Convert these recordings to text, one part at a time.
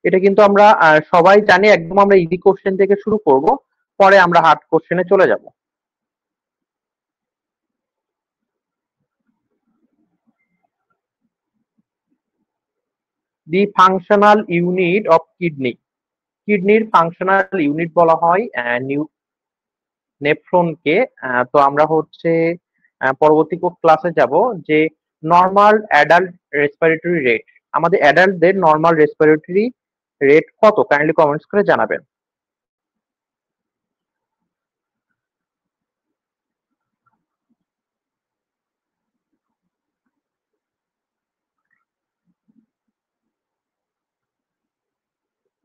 এটা কিন্তু আমরা সবাই জানি। একদম আমরা ইজি কোশ্চেন থেকে শুরু করব, পরে আমরা হার্ড কোশ্চেনে চলে যাব। দি ফাংশনাল ইউনিট অফ কিডনি। কিডনির ফাংশনাল ইউনিট বলা হয় নেফ্রনকে। তো আমরা হচ্ছে পরবর্তী ক্লাসে যাব যে নর্মাল অ্যাডাল্ট রেসপিরেটরি রেট। আমাদের অ্যাডাল্টদের নর্মাল রেসপিরেটরি রেট কত, কাইন্ডলি কমেন্টস করে জানাবেন।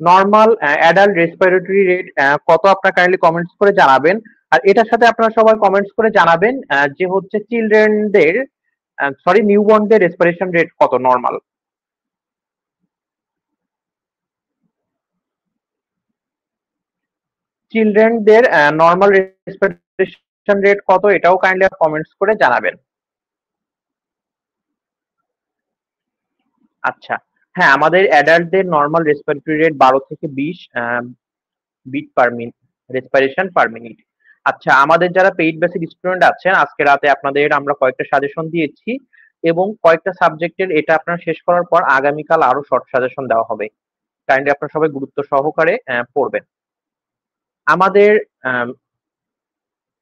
নর্মাল অ্যাডাল্ট রেসপিরেটরি রেট কত আপনারা কাইন্ডলি কমেন্টস করে জানাবেন। আর এটার সাথে আপনারা সবাই কমেন্টস করে জানাবেন যে হচ্ছে চিলড্রেনদের, সরি নিউবর্নদের রেসপিরেশন রেট কত নর্মাল। চিলড্রেনদের নর্মাল রেসপিরেশন রেট কত, এটাও কাইন্ডলি কমেন্টস করে জানাবেন। আচ্ছা, হ্যাঁ, আমাদের অ্যাডাল্টদের নর্মাল রেসপিরেটরি রেট 12 থেকে 20 beat per minute, respiration per minute. আচ্ছা, আমাদের যারা পেইড বেসিক স্টুডেন্ট আছেন, আজকে রাতে আপনাদের আমরা কয়েকটা সাজেশন দিয়েছি এবং কয়েকটা সাবজেক্টের এটা আপনারা শেষ করার পর আগামীকাল আরো শর্ট সাজেশন দেওয়া হবে। কাইন্ডলি আপনারা সবাই গুরুত্ব সহকারে পড়বেন। আমাদের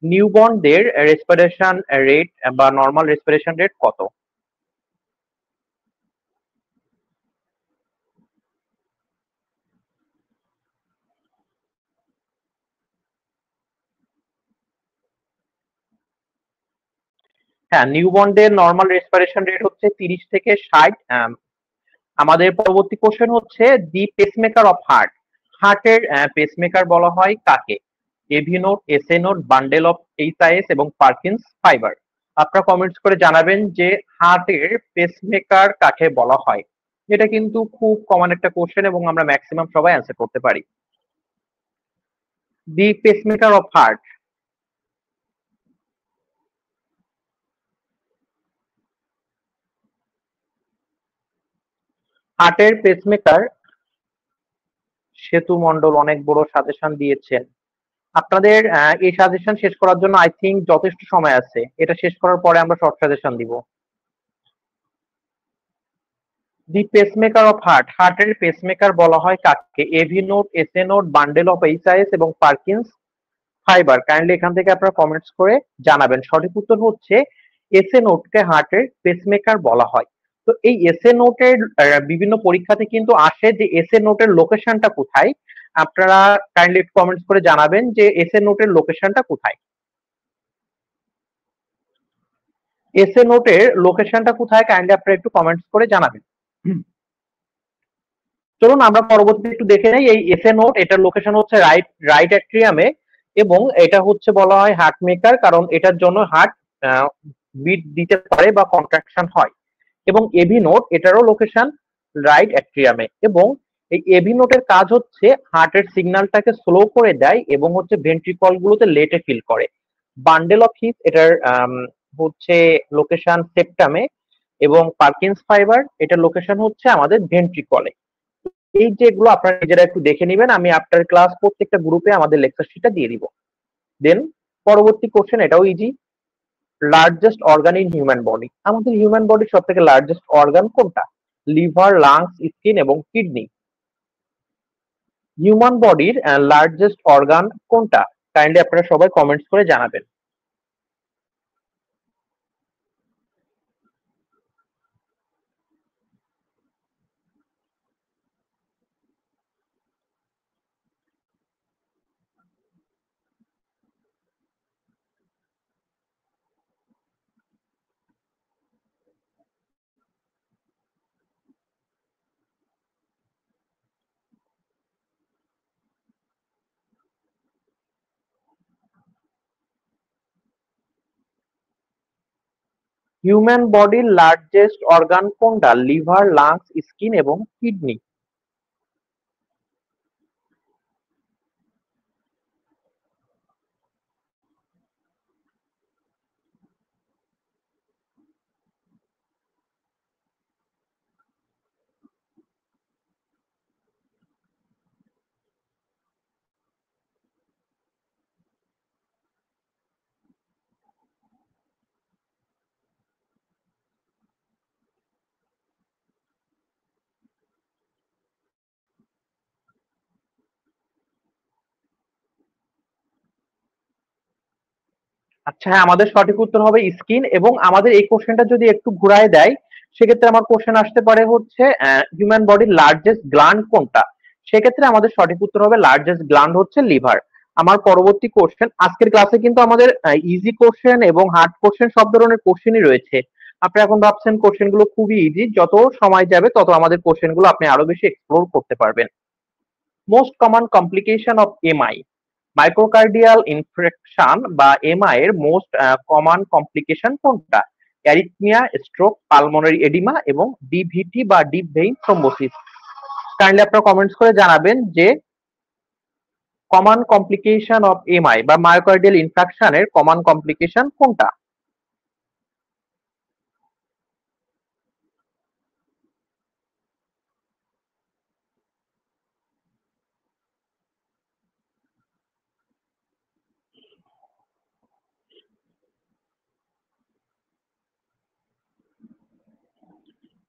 নিউবর্নদের রেসপিরেশন রেট বা নর্মাল রেসপিরেশন রেট কত? হ্যাঁ, নিউবর্নদের নর্মাল রেসপিরেশন রেট হচ্ছে 30 থেকে 60। আমাদের পরবর্তী কোশ্চেন হচ্ছে দি পেসমেকার অফ হার্ট। হার্টের পেসমেকার বলা হয় কাকে? AV node, SA node, bundle of HIS এবং পার্কিন্স ফাইবার। আপনারা কমেন্টস করে জানাবেন যে হার্টের পেসমেকার কাকে বলা হয়। এটা কিন্তু খুব কমন একটা কোশ্চেন এবং আমরা ম্যাক্সিমাম সবাই অ্যান্সার করতে পারি। দি পেসমেকার অফ হার্ট। হার্টের পেসমেকার সেতু মন্ডল অনেক বড় সাজেশন দিয়েছেন। আপনাদের এই সাজেশন শেষ করার জন্য আই থিঙ্ক যথেষ্ট সময় আছে। এটা শেষ করার পরে আমরা শর্ট সাজেশন দিব। The pacemaker of heart. হার্টের পেসমেকার বলা হয় কাকে? AV node, SA node, bundle of HIS এবং পার্কিন্স ফাইবার। কাইন্ডলি এখান থেকে আপনারা কমেন্টস করে জানাবেন। সঠিক উত্তর হচ্ছে এসএ নোডকে হার্টের পেসমেকার বলা হয়। তো এই এসএ নোটের বিভিন্ন পরীক্ষাতে কিন্তু আসে যে এসএ নোটের লোকেশনটা কোথায়। আপনারা কাইন্ডলি কমেন্টস করে জানাবেন যে এসএ নোটের লোকেশনটা কোথায়। এসএ নোটের লোকেশনটা কোথায়, কাইন্ডলি আপনারা একটু কমেন্টস করে জানাবেন। চলুন আমরা পরবর্তীতে একটু দেখে নেই। এই এসএ নোট, এটার লোকেশন হচ্ছে রাইট রাইট অ্যাট্রিয়ামে এবং এটা হচ্ছে বলা হয় হার্ট মেকার, কারণ এটার জন্য হার্ট বিট দিতে পারে বা কন্ট্রাকশন হয়। এবং এভি নোট, এটারও লোকেশন রাইট অ্যাট্রিয়ামে এবং এই এভি নোটের কাজ হচ্ছে হার্টের সিগন্যালটাকে স্লো করে দেয় এবং হচ্ছে ভেন্ট্রিকল গুলোতে লেটে ফিল করে। বান্ডেল অফ হিস, এটার হচ্ছে লোকেশন সেপ্টামে এবং পার্কিন্স ফাইবার, এটার লোকেশন হচ্ছে আমাদের ভেন্ট্রিকলে। এই যেগুলো আপনারা নিজেরা একটু দেখে নেবেন, আমি আফটার ক্লাস প্রত্যেকটা গ্রুপে আমাদের লেকচার শিটটা দিয়ে দিব। দেন পরবর্তী কোশ্চেন, এটাও easy. Largest organ in human body. আমাদের হিউম্যান বডির সব থেকে লার্জেস্ট অর্গান কোনটা? লিভার, লাংস, স্কিন এবং কিডনি। হিউম্যান বডির লার্জেস্ট অর্গান কোনটা? কাইন্ডলি আপনারা সবাই কমেন্টস করে জানাবেন। হিউম্যান বডির লার্জেস্ট অর্গান কোনটা? লিভার, লাংস, স্কিন এবং কিডনি। আচ্ছা, হ্যাঁ, আমাদের সঠিক উত্তর হবে স্কিন। এবং আমাদের এই কোশ্চেনটা যদি একটু ঘুরায় দেয়, সেক্ষেত্রে আমার কোশ্চেন আসতে পারে হচ্ছে হিউম্যান বডির লার্জেস্ট গ্ল্যান্ড কোনটা। সেক্ষেত্রে আমাদের সঠিক উত্তর হবে লার্জেস্ট গ্ল্যান্ড হচ্ছে লিভার। আমার পরবর্তী কোশ্চেন, আজকের ক্লাসে কিন্তু আমাদের ইজি কোশ্চেন এবং হার্ড কোশ্চেন সব ধরনের কোশ্চেনই রয়েছে। আপনি এখন ভাবছেন কোশ্চেন গুলো খুবই ইজি, যত সময় যাবে তত আমাদের কোশ্চেন গুলো আপনি আরো বেশি এক্সপ্লোর করতে পারবেন। Most common complication of MI, myocardial infection বা এমআই এর মোস্ট কমন কমপ্লিকেশন কোনটা? অ্যারিথমিয়া, স্ট্রোক, পালমোনারি এডিমা এবং ডিভিটি বা ডিপ ভেইন থ্রোম্বোসিস। কাইন্ডলি আপনারা কমেন্টস করে জানাবেন যে কমন কমপ্লিকেশন অফ এমআই বা মায়োকার্ডিয়াল ইনফেকশনের কমন কমপ্লিকেশন কোনটা?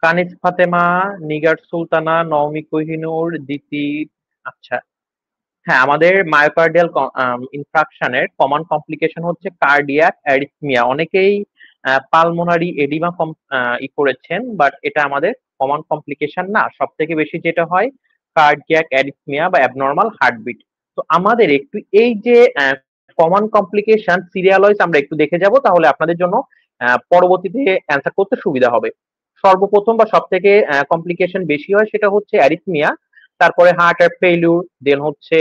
কানিজ ফাতেমা, নিগার সুলতানা, নওমি কোহিনুর, দিতি। আচ্ছা, হ্যাঁ, আমাদের মায়োকার্ডিয়াল ইনফ্রাকশনের কমন কমপ্লিকেশন হচ্ছে কার্ডিয়াক অ্যারিথমিয়া। অনেকেই পালমোনারি এডিমা করেছেন, বাট এটা আমাদের কমন কমপ্লিকেশন না। সব থেকে বেশি যেটা হয় কার্ডিয়াক অ্যারিথমিয়া বা অ্যাবনর্মাল হার্টবিট। তো আমাদের একটু এই যে কমন কমপ্লিকেশন সিরিয়াল ওয়াইজ আমরা একটু দেখে যাব, তাহলে আপনাদের জন্য পরবর্তীতে অ্যান্সার করতে সুবিধা হবে। সর্বপ্রথম বা সব থেকে কমপ্লিকেশন বেশি হয় সেটা হচ্ছে অ্যারিথমিয়া, তারপরে হার্ট এর ফেইলিউর, দেন হচ্ছে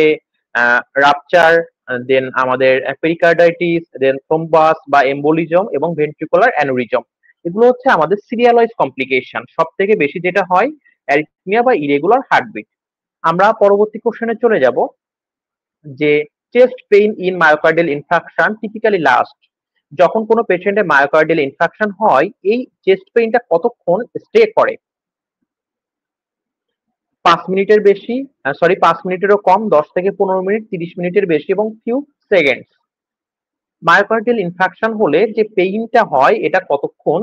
রাপচার, দেন আমাদের পেরিকার্ডাইটিস, দেন থ্রোম্বাস বা এম্বোলিজম এবং ভেন্ট্রিকুলার অ্যানুরিজম। এগুলো হচ্ছে আমাদের সিরিয়াল ওয়াইজ কমপ্লিকেশন। সব থেকে বেশি যেটা হয় অ্যারিথমিয়া বা ইরেগুলার হার্টবিট। আমরা পরবর্তী কোশ্চেনে চলে যাব যে chest pain in myocardial infraction typically last. যখন কোনো পেশেন্টের মায়োকার্ডিয়াল ইনফ্রাকশন হয়, এই চেস্ট পেইনটা কতক্ষণ স্টে করে? 5 মিনিটের বেশি, সরি 5 মিনিটেরও কম, 10 থেকে 15 মিনিট, 30 মিনিটের বেশি এবং ফিউ সেকেন্ডস। মায়োকার্ডিয়াল ইনফ্রাকশন হলে যে পেইনটা হয় এটা কতক্ষণ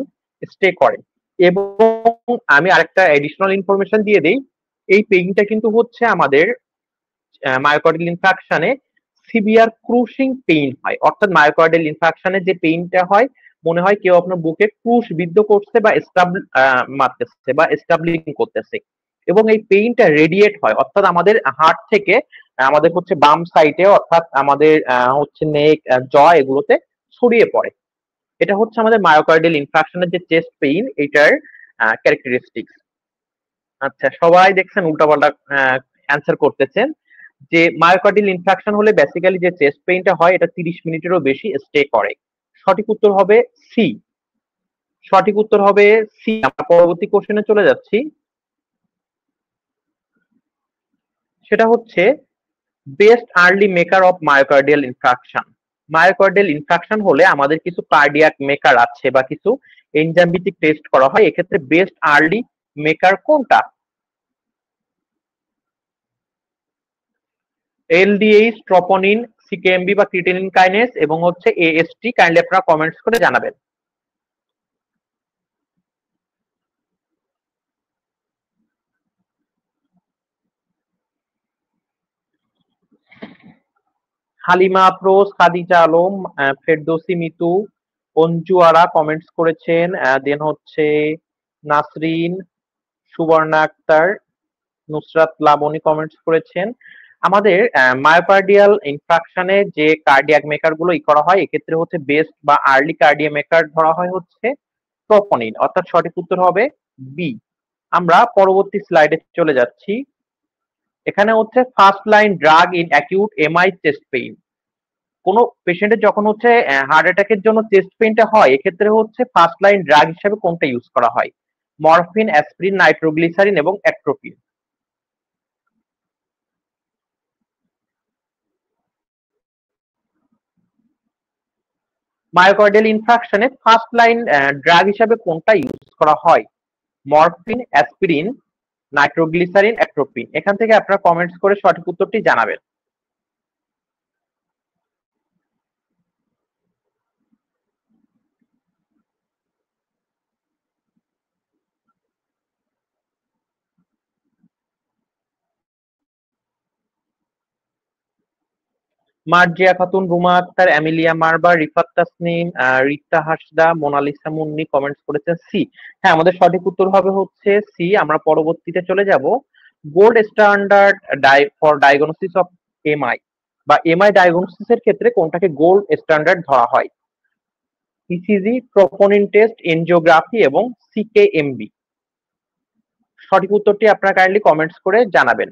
স্টে করে? এবং আমি আরেকটা এডিশনাল ইনফরমেশন দিয়ে দিই, এই পেইনটা কিন্তু হচ্ছে আমাদের মায়োকার্ডিয়াল ইনফ্রাকশনে সিভিয়ার ক্রুশিং পেইন হয়। অর্থাৎ মায়োকার্ডিয়াল ইনফ্রাকশনে যে পেইনটা হয়, মনে হয় কেউ আপনার বুকে ক্রুশ বিদ্ধ করছে বা মারতেছে বা স্টাবলিং করতেছে। এবং এই পেইনটা রেডিয়েট হয়, অর্থাৎ আমাদের হার্ট থেকে আমাদের হচ্ছে বাম সাইডে, অর্থাৎ আমাদের হচ্ছে নেক, জ, এগুলোতে ছড়িয়ে পড়ে। এটা হচ্ছে আমাদের মায়োকার্ডিয়াল ইনফ্রাকশনের যে চেস্ট পেইন, এটার ক্যারেক্টারিস্টিক্স। আচ্ছা, সবাই দেখছেন উল্টাপাল্টা অ্যান্সার করতেছেন। যে মায়োকার্ডিয়াল ইনফ্রাকশন হলে বেসিক্যালি যে চেস্ট পেইনটা হয় এটা 30 মিনিটেরও বেশি স্টে করে। সঠিক উত্তর হবে সি। সঠিক উত্তর হবে সি। আমরা পরবর্তী কোশ্চেনে চলে যাচ্ছি। সেটা হচ্ছে best early maker of myocardial infraction. Myocardial infraction হলে আমাদের কিছু কার্ডিয়াক মেকার আছে বা কিছু এনজাইম ভিত্তিক টেস্ট করা হয়। এক্ষেত্রে বেস্ট আর্লি মেকার কোনটা? এলডিএইচ, ট্রপনিন, সিকেএমবি বা ক্রিটিনিন কাইনেজ এবং হচ্ছে এএসটি। কাইন্ডলি আপনারা কমেন্টস করে জানাবেন। হালিমা আফরোজ, খাদিজা আলম, ফেরদৌসি মিতু, অঞ্জু আরা কমেন্টস করেছেন। দেন হচ্ছে নাসরিন, সুবর্ণা আক্তার, নুসরাত লাবণী কমেন্টস করেছেন। আমাদের মায়োকার্ডিয়াল ইনফ্রাকশনে যে কার্ডিয়াক মেকার গুলো করা হয়, এক্ষেত্রে হচ্ছে বেস্ট বা আর্লি কার্ডিয়া মেকার ধরা হয় হচ্ছে ট্রপনিন। অর্থাৎ সঠিক উত্তর হবে বি। আমরা পরবর্তী স্লাইডে চলে যাচ্ছি। এখানে হচ্ছে first line drug in acute MI chest pain. কোনো পেশেন্টের যখন হচ্ছে হার্ট অ্যাটাকের জন্য চেস্ট পেইনটা হয়, এক্ষেত্রে হচ্ছে ফার্স্ট লাইন ড্রাগ হিসেবে কোনটা ইউজ করা হয়? মরফিন, অ্যাসপিরিন, নাইট্রোগ্লিসারিন এবং অ্যাট্রোপিন। মায়োকার্ডিয়াল ইনফ্রাকশনে ফার্স্ট লাইন ড্রাগ হিসাবে কোনটা ইউজ করা হয়? Morphine, aspirin, nitroglycerin, atropine. এখান থেকে আপনারা কমেন্টস করে সঠিক উত্তরটি জানাবেন। মার্জিয়া খাতুন, রুমা আক্তার, এমিলিয়া মারবা, রিফাত তাসনিম, রিক্তা হাসদা, মোনালিসা মুন্নি কমেন্টস করেছেন সি। হ্যাঁ, আমাদের সঠিক উত্তর হবে হচ্ছে সি। আমরা পরবর্তীতে চলে যাব gold standard for diagnosis of MI বা এমআই ডায়াগনোসিস এর ক্ষেত্রে কোনটাকে গোল্ড স্ট্যান্ডার্ড ধরা হয়? ইসিজি, ট্রোপোনিন টেস্ট, এনজিওগ্রাফি এবং সিকেএমবি। সঠিক উত্তরটি আপনারা কাইন্ডলি কমেন্টস করে জানাবেন।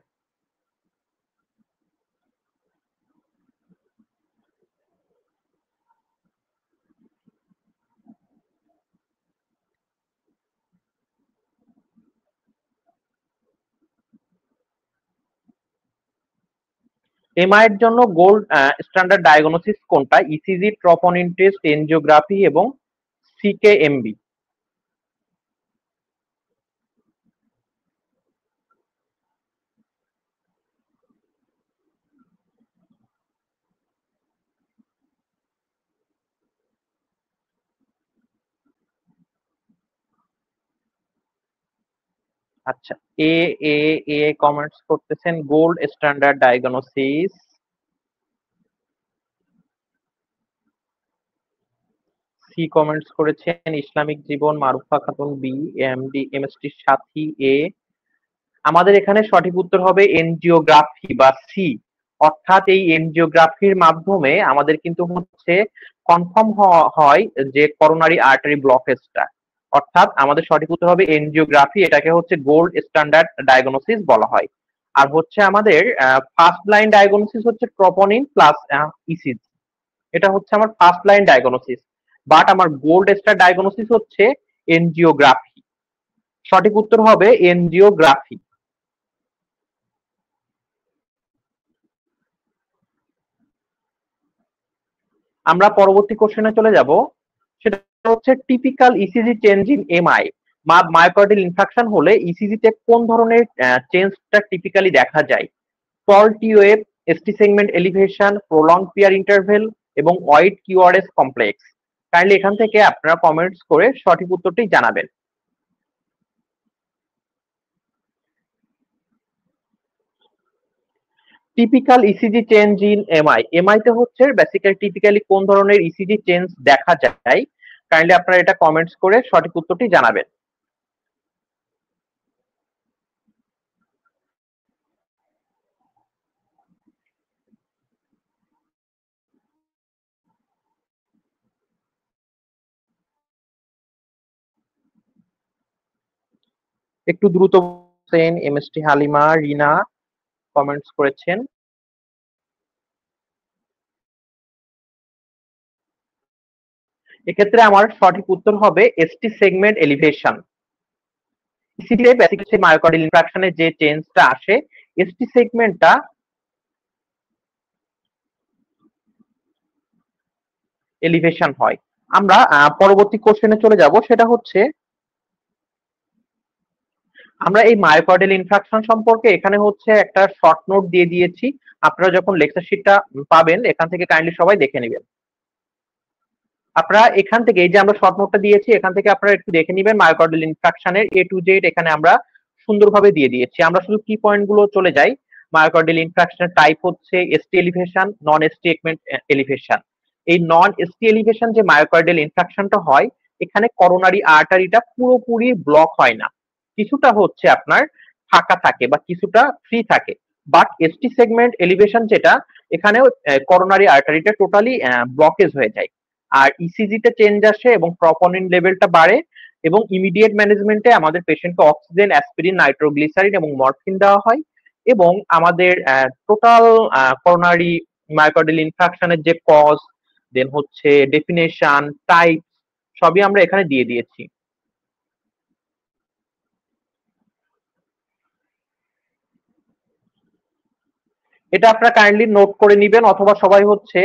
এমআই এর জন্য গোল্ড স্ট্যান্ডার্ড ডায়াগনোসিস কোনটা? ইসিজি, ট্রোপোনিন টেস্ট, এনজিওগ্রাফি এবং সিকেএমবি। আচ্ছা, এ এ এ কমেন্টস করতেছেন gold standard diagnosis. C comments করেছেন Islamic Jibon, Marufa Khatun B, MD MST Sathi A. আমাদের এখানে সঠিক উত্তর হবে এনজিওগ্রাফি বা সি। অর্থাৎ এই এনজিওগ্রাফির মাধ্যমে আমাদের কিন্তু হচ্ছে কনফার্ম হয় যে করোনারি আর্টারি ব্লকেজটা। অর্থাৎ আমাদের সঠিক উত্তর হবে এনজিওগ্রাফি। এটাকে হচ্ছে গোল্ড স্ট্যান্ডার্ড ডায়াগনোসিস বলা হয়। আর হচ্ছে আমাদের ফার্স্ট লাইন ডায়াগনোসিস হচ্ছে ট্রোপোনিন প্লাস ইসিজি। এটা হচ্ছে আমার ফার্স্ট লাইন ডায়াগনোসিস। বাট আমার গোল্ড স্টার ডায়াগনোসিস হচ্ছে এনজিওগ্রাফি। সঠিক উত্তর হবে এনজিওগ্রাফি। আমরা পরবর্তী কোশ্চেনে চলে যাব। সেটা হচ্ছে typical ECG change in MI. Myocardial infarction হলে ইসিজি তে কোন ধরনের চেঞ্জটা টিপিক্যালি দেখা যায়? Tall T wave, ST segment elevation, prolong PR interval এবং ওয়াইড কিউআরএস কমপ্লেক্স। কাইন্ডলি এখান থেকে আপনারা কমেন্টস করে সঠিক উত্তরটি জানাবেন। Typical ECG change in MI. MI তে হচ্ছে বেসিক্যালি টিপিক্যালি কোন ধরনের ইসিজি চেঞ্জ দেখা যায়? কাইন্ডলি আপনারা এটা কমেন্টস করে সঠিক উত্তরটি জানাবেন। একটু দ্রুত বলছেন। এমএসটি হালিমা, রিনা কমেন্টস করেছেন। এক্ষেত্রে আমার সঠিক উত্তর হবে এসটি সেগমেন্ট এলিভেশন। ইসিজি তে বেসিক্যালি মায়োকার্ডিয়াল ইনফ্রাকশনে যে চেঞ্জটা আসে, এসটি সেগমেন্টটা এলিভেশন হয়। আমরা পরবর্তী কোশ্চেনে চলে যাব। সেটা হচ্ছে আমরা এই মায়োকার্ডিয়াল ইনফ্রাকশন সম্পর্কে এখানে হচ্ছে একটা শর্ট নোট দিয়ে দিয়েছি। আপনারা যখন লেকচার শিটটা পাবেন এখান থেকে কাইন্ডলি সবাই দেখে নেবেন। আপনারা এখান থেকে এই যে আমরা শর্ট নোটটা দিয়েছি এখান থেকে আপনারা একটু দেখে নেবেন মায়োকার্ডিয়াল ইনফ্রাকশনের এ টু জেড এখানে আমরা সুন্দরভাবে দিয়ে দিয়েছি। আমরা শুধু কি পয়েন্ট গুলো চলে যাই। মায়োকার্ডিয়াল ইনফ্রাকশনের টাইপ হচ্ছে ST elevation, non ST elevation. এই নন এসটি এলিভেশন যে মায়োকার্ডিয়াল ইনফ্রাকশনটা হয়, এখানে করোনারি আর্টারিটা পুরোপুরি ব্লক হয় না, কিছুটা হচ্ছে আপনার ফাঁকা থাকে বা কিছুটা ফ্রি থাকে। বাট এসটি সেগমেন্ট এলিভেশন যেটা, এখানে করোনারি আর্টারিটা টোটালি ব্লকেজ হয়ে যায়। আর ইসিজি তে চেঞ্জ আসে এবং প্রপনিন লেভেলটা বাড়ে এবং ইমিডিয়েট ম্যানেজমেন্টে আমাদের পেশেন্টকে অক্সিজেন, অ্যাসপিরিন, নাইট্রোগ্লিসারিন এবং মরফিন দেওয়া হয়। এবং আমাদের টোটাল করোনারি মায়োকার্ডিয়াল ইনফ্রাকশনের যে কজ, দেন হচ্ছে ডেফিনেশন, টাইপ, সবই আমরা এখানে দিয়ে দিয়েছি। এটা আপনারা কাইন্ডলি নোট করে নিবেন অথবা সবাই হচ্ছে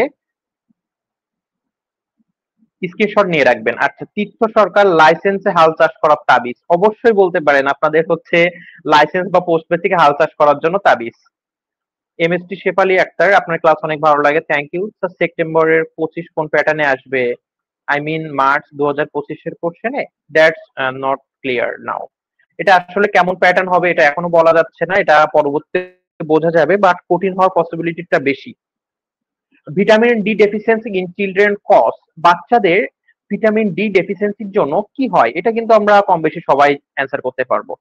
স্ক্রিনশট নিয়ে রাখবেন। আচ্ছা, তীর্থ সরকার লাইসেন্সে হাল চাষ করার তাবিজ। অবশ্যই বলতে পারেন আপনাদের হচ্ছে লাইসেন্স বা পোস্ট বেসিকে হাল চাষ করার জন্য তাবিজ। এমএসটি শেফালি আক্তার, আপনার ক্লাস অনেক ভালো লাগে, থ্যাংক ইউ স্যার। সেপ্টেম্বরের 25 কোন প্যাটার্নে আসবে? আই মিন মার্চ 2025 এর কোশ্চেনে? That's not clear now. এটা আসলে কেমন প্যাটার্ন হবে এটা এখনো বলা যাচ্ছে না, এটা পরবর্তীতে বোঝা যাবে, বাট কঠিন হওয়ার পসিবিলিটিটা বেশি। Vitamin D deficiency in children cause, বাচ্চাদের ভিটামিন ডি ডেফিসিয়েন্সির জন্য কি হয়? এটা কিন্তু আমরা কম বেশি সবাই অ্যান্সার করতে পারবো।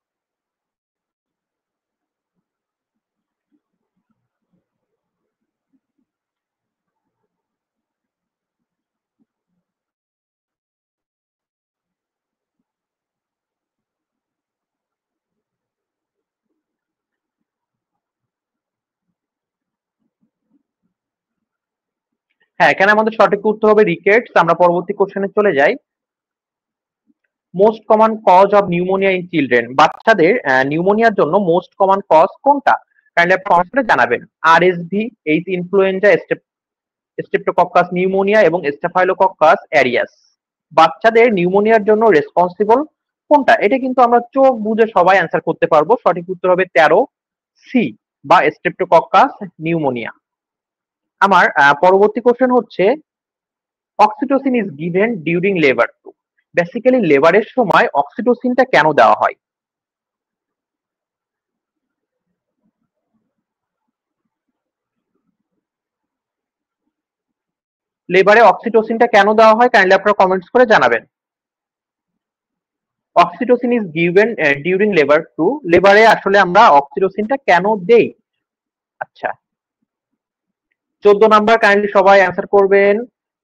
হ্যাঁ, এখানে আমাদের সঠিক উত্তর হবে রিকেটস। আমরা পরবর্তী কোশ্চেনে চলে যাই। Most common cause of pneumonia in children, বাচ্চাদের নিউমোনিয়ার জন্য মোস্ট কমন কজ কোনটা? কাইন্ডলি আপনি কমেন্টস করে জানাবেন। RSV, H influenza, streptococcus pneumonia এবং স্টাফাইলোকক্কাস অ্যারিয়াস। বাচ্চাদের নিউমোনিয়ার জন্য রেসপন্সিবল কোনটা? এটা কিন্তু আমরা চোখ বুঝে সবাই অ্যান্সার করতে পারবো। সঠিক উত্তর হবে 13 সি বা স্ট্রেপ্টোকক্কাস নিউমোনিয়া। আমার পরবর্তী কোশ্চেন হচ্ছে oxytocin is given during labour to, basically লেবারের সময় অক্সিটোসিনটা কেন দেওয়া হয়? লেবারে অক্সিটোসিনটা কেন দেওয়া হয়? কাইন্ডলি আপনারা কমেন্টস করে জানাবেন। Oxytocin is given during labour to, লেবারে আসলে আমরা অক্সিটোসিনটা কেন দেই? আচ্ছা, 14 নাম্বার কাইন্ডলি সবাই অ্যান্সার করবেন।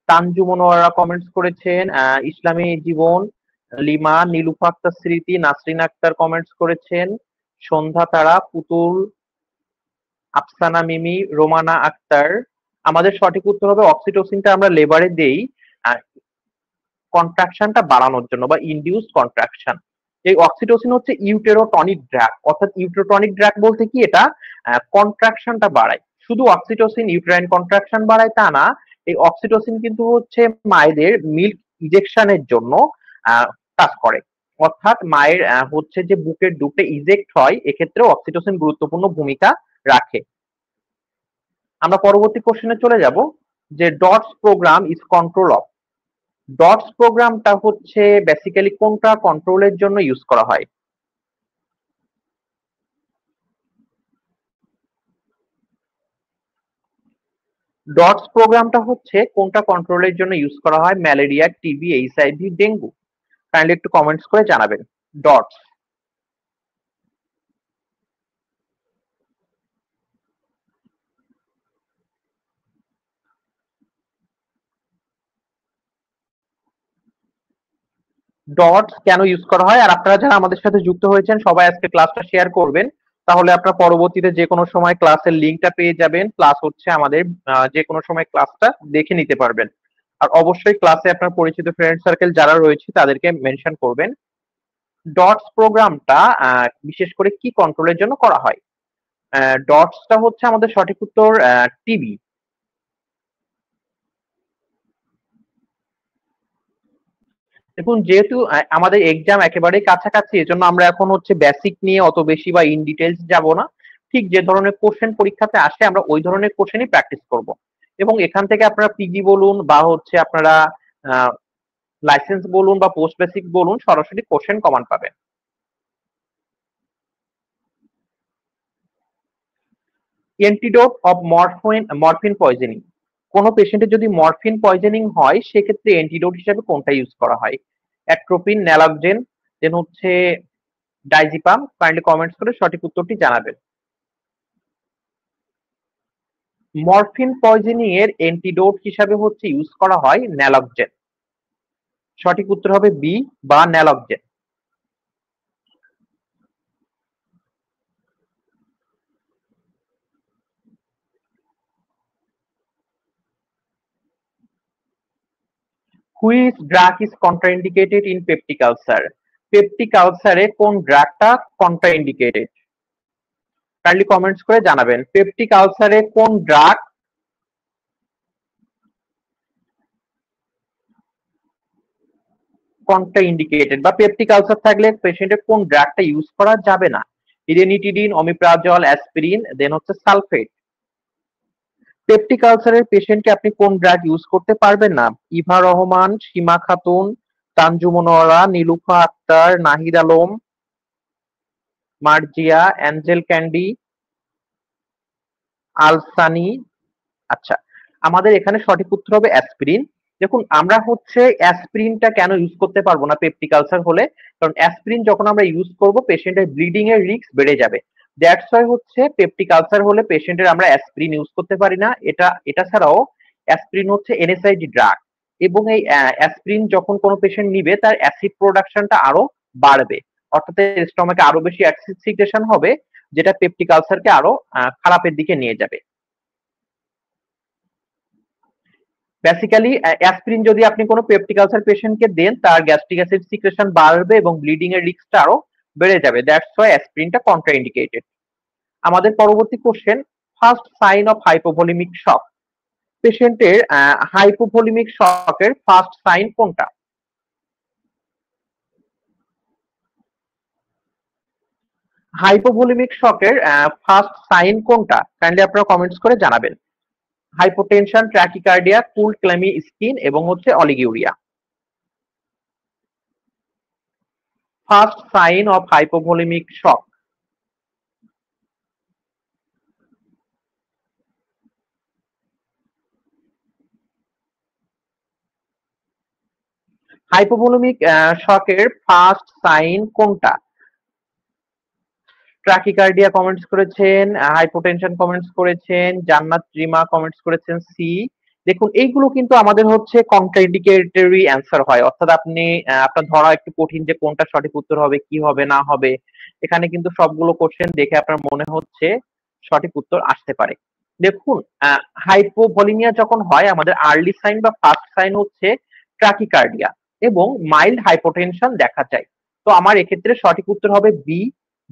তানজু মনোয়ারা কমেন্টস করেছেন, ইসলামী জীবন, লিমা, নীলুফা আক্তার স্মৃতি, নাসরিন আক্তার কমেন্টস করেছেন, সন্ধ্যা তারা, পুতুল, আফসানা মিমি, রোমানা আক্তার। আমাদের সঠিক উত্তর হবে অক্সিটোসিনটা আমরা লেবারে দেই কন্ট্রাকশনটা বাড়ানোর জন্য বা ইনডিউস কন্ট্রাকশন। এই অক্সিটোসিন হচ্ছে ইউটেরোটনিক ড্রাগ, অর্থাৎ ইউটেরোটনিক ড্রাগ বলতে কি এটা কন্ট্রাকশনটা বাড়ায়। শুধু অক্সিটোসিন ইউটেরাইন কন্ট্রাকশন বাড়ায় তা না, এই অক্সিটোসিন কিন্তু হচ্ছে মায়েদের মিল্ক ইজেকশনের জন্য আহ, কাজ করে। অর্থাৎ মায়ের হচ্ছে যে বুকের দুধটা ইজেক্ট হয়, এক্ষেত্রে অক্সিটোসিন গুরুত্বপূর্ণ ভূমিকা রাখে। আমরা পরবর্তী কোশ্চেনে চলে যাব যে dots programme is control of, dots প্রোগ্রামটা হচ্ছে বেসিক্যালি কোনটা কন্ট্রোলের জন্য ইউজ করা হয়? ডটস প্রোগ্রামটা হচ্ছে কোনটা কন্ট্রোলের জন্য ইউজ করা হয়? Malaria, TB, HIV, dengue. Kindly একটু কমেন্টস করে জানাবেন। ডটস, ডটস কেন ইউজ করা হয়? আর আপনারা যারা আমাদের সাথে যুক্ত হয়েছেন সবাই আজকে ক্লাসটা শেয়ার করবেন, তাহলে আপনারা পরবর্তীতে যে কোনো সময় ক্লাসের লিঙ্কটা পেয়ে যাবেন, প্লাস হচ্ছে আমাদের যে কোনো সময় ক্লাসটা দেখে নিতে পারবেন। আর অবশ্যই ক্লাসে আপনার পরিচিত ফ্রেন্ড সার্কেল যারা রয়েছে তাদেরকে মেনশন করবেন। ডটস প্রোগ্রামটা বিশেষ করে কি কন্ট্রোলের জন্য করা হয়? ডটসটা হচ্ছে আমাদের সঠিক উত্তর টিবি। দেখুন, যেহেতু আমাদের এক্সাম একেবারেই কাছাকাছি, এজন্য আমরা এখন হচ্ছে বেসিক নিয়ে অত বেশি বা ইন ডিটেলস যাব না। ঠিক যে ধরনের কোশ্চেন পরীক্ষাতে আসে আমরা ওই ধরনের কোশ্চেনই প্র্যাকটিস করব, এবং এখান থেকে আপনারা পিজি বলুন বা হচ্ছে আপনারা লাইসেন্স বলুন বা পোস্ট বেসিক বলুন, সরাসরি কোশ্চেন কমান পাবেন। অ্যান্টিডোট অফ মরফিন পয়জনিং, কোনো পেশেন্টের যদি মরফিন পয়জনিং হয় সেক্ষেত্রে অ্যান্টিডোট হিসেবে কোনটা ইউজ করা হয়? অ্যাট্রোপিন, ন্যালকজেন, দেন হচ্ছে ডাইজিপাম। কাইন্ডলি কমেন্টস করে সঠিক উত্তরটি জানাবেন। মরফিন পয়জনিং এর অ্যান্টিডোট হিসাবে হচ্ছে ইউজ করা হয় ন্যালকজেন। সঠিক উত্তর হবে বি বা naloxone. Which drug is contraindicated in peptic ulcer, peptic আলসারে কোন ড্রাগটা কন্ট্রাইন্ডিকেটেড? কাইন্ডলি কমেন্টস করে জানাবেন। পেপটিক আলসারে কোন ড্রাগ কন্ট্রাইন্ডিকেটেড বা পেপটিক আলসার থাকলে পেশেন্টের কোন ড্রাগটা ইউজ করা যাবে না? ইরেনিটিডিন, অমিপ্রাজল, অ্যাসপিরিন, দেন হচ্ছে সালফেট। পেপটিক আলসারের পেশেন্টকে আপনি কোন ড্রাগ ইউজ করতে পারবেন না? ইভা রহমান, সীমা খাতুন, তানজু মনোয়ারা, নীলুফা আক্তার, নাহিদ আলম, মার্জিয়া, অ্যাঞ্জেল ক্যান্ডি, আলসানি। আচ্ছা, আমাদের এখানে সঠিক উত্তর হবে অ্যাসপিরিন। দেখুন আমরা হচ্ছে অ্যাসপিরিনটা কেন ইউজ করতে পারবো না পেপটিক আলসার হলে, কারণ অ্যাসপিরিন যখন আমরা ইউজ করব পেশেন্টের ব্লিডিং এর রিস্ক বেড়ে যাবে। দ্যাটস ওয়াই হচ্ছে পেপটিক আলসার হলে পেশেন্টের আমরা অ্যাসপিরিন ইউজ করতে পারি না। এটা ছাড়াও অ্যাসপিরিন হচ্ছে এনএসআইডি ড্রাগ, এবং এই অ্যাসপিরিন যখন কোনো পেশেন্ট নিবে তার অ্যাসিড প্রোডাকশনটা আরো বাড়বে, অর্থাৎ স্টমাকে আরো বেশি অ্যাসিড সিক্রেশন হবে, যেটা পেপটিক আলসারকে আরো খারাপের দিকে নিয়ে যাবে। বেসিক্যালি অ্যাসপিরিন যদি আপনি কোনো পেপটিক আলসার পেশেন্টকে দেন তার গ্যাস্ট্রিক অ্যাসিড সিক্রেশন বাড়বে এবং ব্লিডিং এর রিস্কটা আরো বেড়ে যাবে। দ্যাটস ওয়াই অ্যাসপিরিনটা কন্ট্রাইন্ডিকেটেড। আমাদের পরবর্তী question, first sign of hypovolaemic shock. পেশেন্টের হাইপোভলিমিক শকের ফার্স্ট সাইন কোনটা? হাইপোভলিমিক শকের ফার্স্ট সাইন কোনটা? কাইন্ডলি আপনারা কমেন্টস করে জানাবেন। Hypotension, tachycardia, cool clammy skin এবং হচ্ছে oliguria. First sign of hypovolaemic shock. Hypovolaemic শকের ফার্স্ট সাইন কোনটা? ট্রাকিকার্ডিয়া কমেন্টস করেছেন, হাইপোটেনশন কমেন্টস করেছেন, জান্নাত রিমা কমেন্টস করেছেন সি। দেখুন এইগুলো কিন্তু আমাদের হচ্ছে কন্ট্রাইন্ডিকেটরি অ্যান্সার হয়, অর্থাৎ আপনি আপনার ধরা একটু কঠিন যে কোনটা সঠিক উত্তর হবে, কি হবে না হবে। এখানে কিন্তু সবগুলো কোশ্চেন দেখে আপনার মনে হচ্ছে সঠিক উত্তর আসতে পারে। দেখুন হাইপোভলিমিয়া যখন হয় আমাদের আর্লি সাইন বা ফার্স্ট সাইন হচ্ছে ট্রাকিকার্ডিয়া এবং মাইল্ড হাইপোটেনশন দেখা যায়। তো আমার এক্ষেত্রে সঠিক উত্তর হবে বি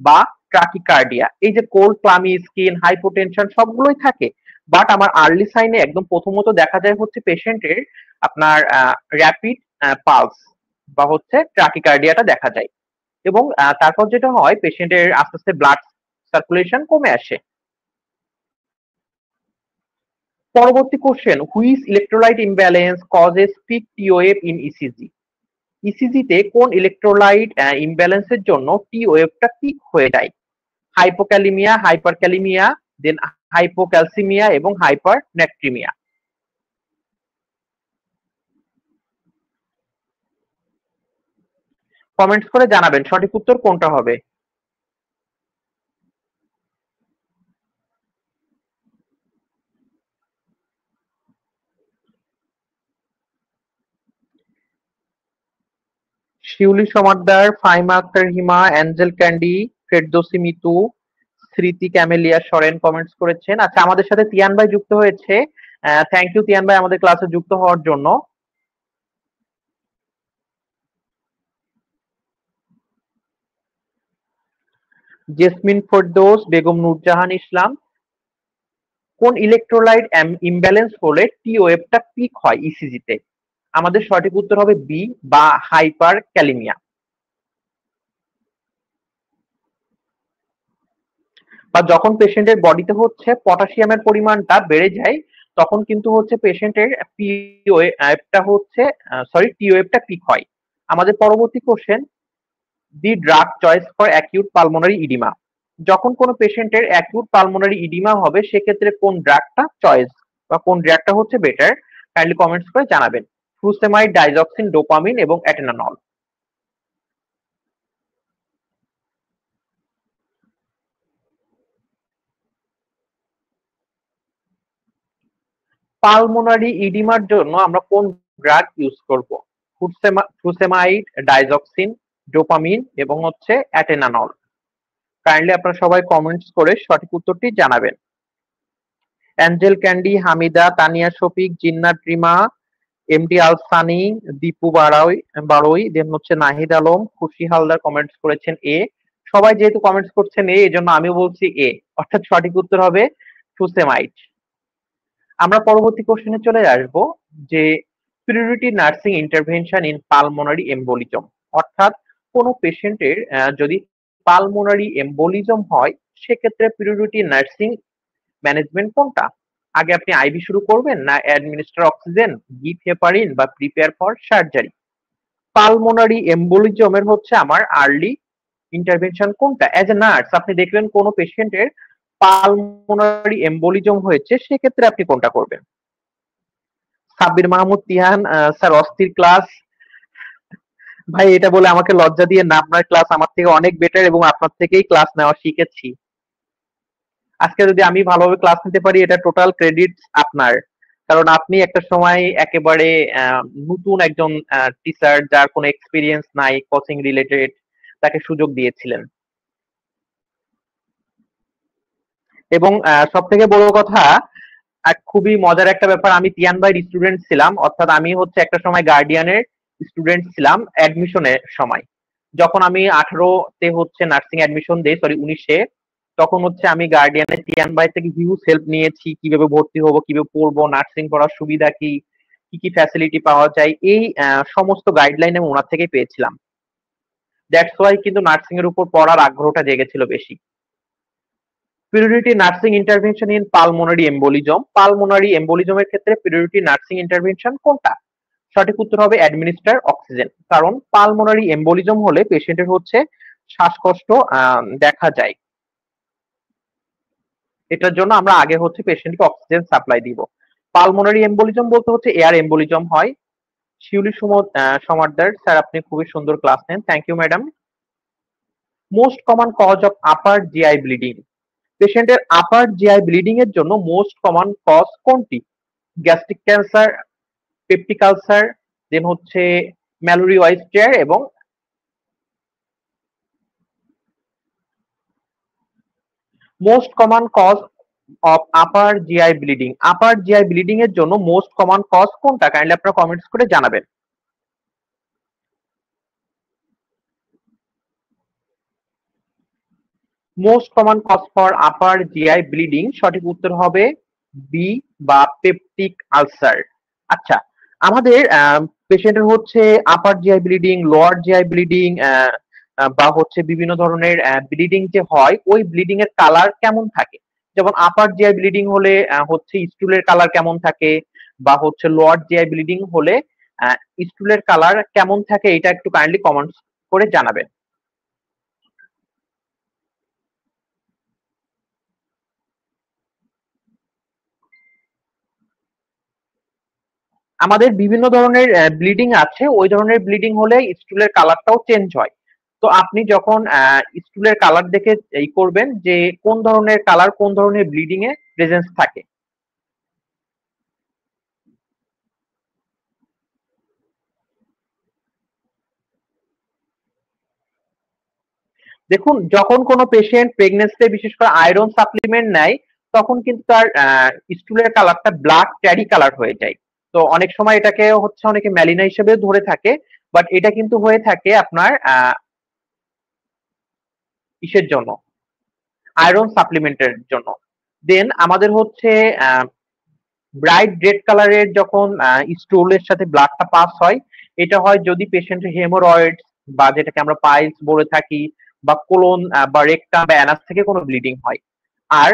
বা ট্রাকিকার্ডিয়া। এই যে কোল্ড ক্লামি স্কিন, হাইপোটেনশন সবগুলোই থাকে, বাট আমার আর্লি সাইনে একদম প্রথমত দেখা যায় হচ্ছে পেশেন্টের আপনার র্যাপিড পালস বা হচ্ছে ট্রাকিকার্ডিয়াটা দেখা যায়, এবং তারপর যেটা হয় পেশেন্টের আস্তে আস্তে ব্লাড সার্কুলেশন কমে আসে। পরবর্তী question, which electrolyte imbalance causes peak TOF in ECG. ইসিজিতে কোন ইলেকট্রোলাইট ইমব্যালেন্সের জন্য টিওএফটা পিক হয়ে যায়? হাইপোক্যালিমিয়া, হাইপারক্যালিমিয়া, দেন হাইপোক্যালসিমিয়া এবং হাইপারনেট্রিমিয়া। কমেন্টস করে জানাবেন সঠিক উত্তর কোনটা হবে। শিউলি সমাদ্দার, ফাইমা আক্তার হিমা, অ্যাঞ্জেল ক্যান্ডি, ফেরদৌসি মিতু, স্মৃতি ক্যামেলিয়া সরেন কমেন্টস করেছেন। আচ্ছা আমাদের সাথে তিয়ান ভাই যুক্ত হয়েছে, থ্যাংক ইউ তিয়ান ভাই আমাদের ক্লাসে যুক্ত হওয়ার জন্য। জেসমিন ফেরদৌস, বেগম নূরজাহান ইসলাম, কোন ইলেকট্রোলাইট ইমব্যালেন্স হলে টিওএফটা পিক হয় ইসিজিতে? আমাদের সঠিক উত্তর হবে বি বা হাইপার ক্যালিমিয়া। বা যখন পেশেন্টের বডিতে হচ্ছে পটাশিয়ামের পরিমাণটা বেড়ে যায় তখন কিন্তু হচ্ছে পেশেন্টের পিওএফটা হচ্ছে টিওএফটা পিক হয়। আমাদের পরবর্তী question, the drug choice for acute pulmonary oedema. যখন কোনো পেশেন্টের অ্যাকিউট পালমোনারি ইডিমা হবে সেক্ষেত্রে কোন ড্রাগটা চয়েস বা কোন ড্রাগটা হচ্ছে বেটার? কাইন্ডলি কমেন্টস করে জানাবেন। ফ্রুসেমাইড, ডাইজক্সিন, ডোপামিন এবং অ্যাটেনানল। পালমোনারি ইডিমার জন্য আমরা কোন ড্রাগ ইউজ করব? ফ্রুসেমাইড, ডাইজক্সিন, ডোপামিন এবং হচ্ছে অ্যাটেনানল। কাইন্ডলি আপনারা সবাই কমেন্টস করে সঠিক উত্তরটি জানাবেন। অ্যাঞ্জেল ক্যান্ডি, হামিদা, তানিয়া শফিক, জিন্নাত রিমা, এমডি আলসানি, দীপু বারোই, দেন হচ্ছে নাহিদ আলম, খুশি হালদার কমেন্টস করেছেন এ। সবাই যেহেতু কমেন্টস করছেন এ, এজন্য আমি বলছি এ, অর্থাৎ সঠিক উত্তর হবে ফ্রুসেমাইড। আমরা পরবর্তী কোশ্চেনে চলে আসব যে priority nursing intervention in pulmonary embolism, অর্থাৎ কোন পেশেন্টের যদি পালমোনারি এম্বোলিজম হয় সেক্ষেত্রে প্রিওরিটি নার্সিং ম্যানেজমেন্ট কোনটা? আগে আপনি আইভি শুরু করবেন, না অ্যাডমিনিস্টার অক্সিজেন, গিভ হেপারিন বা প্রিপেয়ার ফর সার্জারি? পালমোনারি এম্বোলিজমের হচ্ছে আমার আর্লি ইন্টারভেনশন কোনটা? অ্যাজ এ নার্স আপনি দেখলেন কোন পেশেন্টের পালমোনারি এম্বোলিজম হয়েছে সেক্ষেত্রে আপনি কোনটা করবেন? সাব্বির মাহমুদ তিহান, স্যার অস্থির ক্লাস। ভাই এটা বলে আমাকে লজ্জা দিয়ে না, আপনার ক্লাস আমার থেকে অনেক বেটার এবং আপনার থেকেই ক্লাস নেওয়া শিখেছি। আজকে যদি আমি ভালোভাবে ক্লাস নিতে পারি এটা টোটাল ক্রেডিট আপনার, কারণ আপনি একটা সময় একেবারে নতুন একজন টিচার যার কোনো এক্সপিরিয়েন্স নাই কোচিং রিলেটেড, তাকে সুযোগ দিয়েছিলেন। এবং সব থেকে বড় কথা, খুবই মজার একটা ব্যাপার, আমি তিয়ান ভাইয়ের স্টুডেন্ট ছিলাম, অর্থাৎ আমি হচ্ছে একটা সময় গার্ডিয়ানের স্টুডেন্ট ছিলাম অ্যাডমিশনের সময়। যখন আমি 18-তে হচ্ছে নার্সিং অ্যাডমিশন দেই, সরি 19-এ, তখন হচ্ছে আমি গার্ডিয়ানের তিয়ান ভাই থেকে হিউজ হেল্প নিয়েছি, কিভাবে ভর্তি হবো, কিভাবে পড়বো, নার্সিং পড়ার সুবিধা কি, কি কি ফ্যাসিলিটি পাওয়া যায়, এই সমস্ত গাইডলাইন আমি ওনার থেকেই পেয়েছিলাম। দ্যাটস ওয়াই কিন্তু নার্সিং এর উপর পড়ার আগ্রহটা জেগেছিল বেশি। Priority nursing intervention in pulmonary embolism, pulmonary এম্বোলিজমের ক্ষেত্রে প্রিওরিটি নার্সিং ইন্টারভেনশন কোনটা? সঠিক উত্তর হবে অ্যাডমিনিস্টার অক্সিজেন, কারণ পালমোনারি এম্বোলিজম হলে পেশেন্টের হচ্ছে শ্বাসকষ্ট দেখা যায়, এটার জন্য আমরা আগে হচ্ছে পেশেন্টকে অক্সিজেন সাপ্লাই দিব। পালমোনারি এম্বোলিজম বলতে হচ্ছে এয়ার এম্বোলিজম হয়। শিউলি সমাদ্দার স্যার, আপনি খুবই সুন্দর ক্লাস নেন, thank you madam. Most common cause of upper GI bleeding, পেশেন্টের আপার জিআই ব্লিডিং এর জন্য মোস্ট কমন কজ কোনটি? Gastric cancer, peptic ulcer, then হচ্ছে ম্যালোরি ওয়েস্টার এবং most common cause of upper GI bleeding, upper GI bleeding এর জন্য most common cause কোনটা? Kindly আপনারা কমেন্টস করে জানাবেন। Most common cause for upper GI bleeding, সঠিক উত্তর হবে বি বা পেপটিক আলসার। আচ্ছা, আমাদের পেশেন্টের হচ্ছে upper GI bleeding, lower GI bleeding বা হচ্ছে বিভিন্ন ধরনের ব্লিডিং যে হয়, ওই ব্লিডিং এর কালার কেমন থাকে? যেমন আপার জিআই ব্লিডিং হলে হচ্ছে স্টুলের কালার কেমন থাকে, বা হচ্ছে লোয়ার জিআই ব্লিডিং হলে স্টুলের কালার কেমন থাকে, এটা একটু কাইন্ডলি কমেন্টস করে জানাবেন। আমাদের বিভিন্ন ধরনের ব্লিডিং আছে, ওই ধরনের ব্লিডিং হলে স্টুলের কালারটাও চেঞ্জ হয়। তো আপনি যখন স্টুলের কালার দেখে এই করবেন যে কোন ধরনের কালার কোন ধরনের ব্লিডিং এ প্রেজেন্স থাকে। দেখুন, যখন কোনো পেশেন্ট প্রেগনেন্সিতে বিশেষ করে আয়রন সাপ্লিমেন্ট নেয়, তখন কিন্তু তার স্টুলের কালারটা ব্ল্যাক ট্যারি কালার হয়ে যায়। তো অনেক সময় এটাকে হচ্ছে অনেকে ম্যালিনা হিসেবে ধরে থাকে, বাট এটা কিন্তু হয়ে থাকে আপনার ইসের জন্য, আয়রন সাপ্লিমেন্টের জন্য। দেন আমাদের হচ্ছে ব্রাইট রেড কালারের যখন স্টুলের সাথে ব্লাডটা পাস হয়, এটা হয় যদি পেশেন্টের হেমোরয়েডস বা যেটাকে আমরা পাইলস বলে থাকি, বা কোলন বা রেকটাম বা অ্যানাস থেকে কোনো ব্লিডিং হয়। আর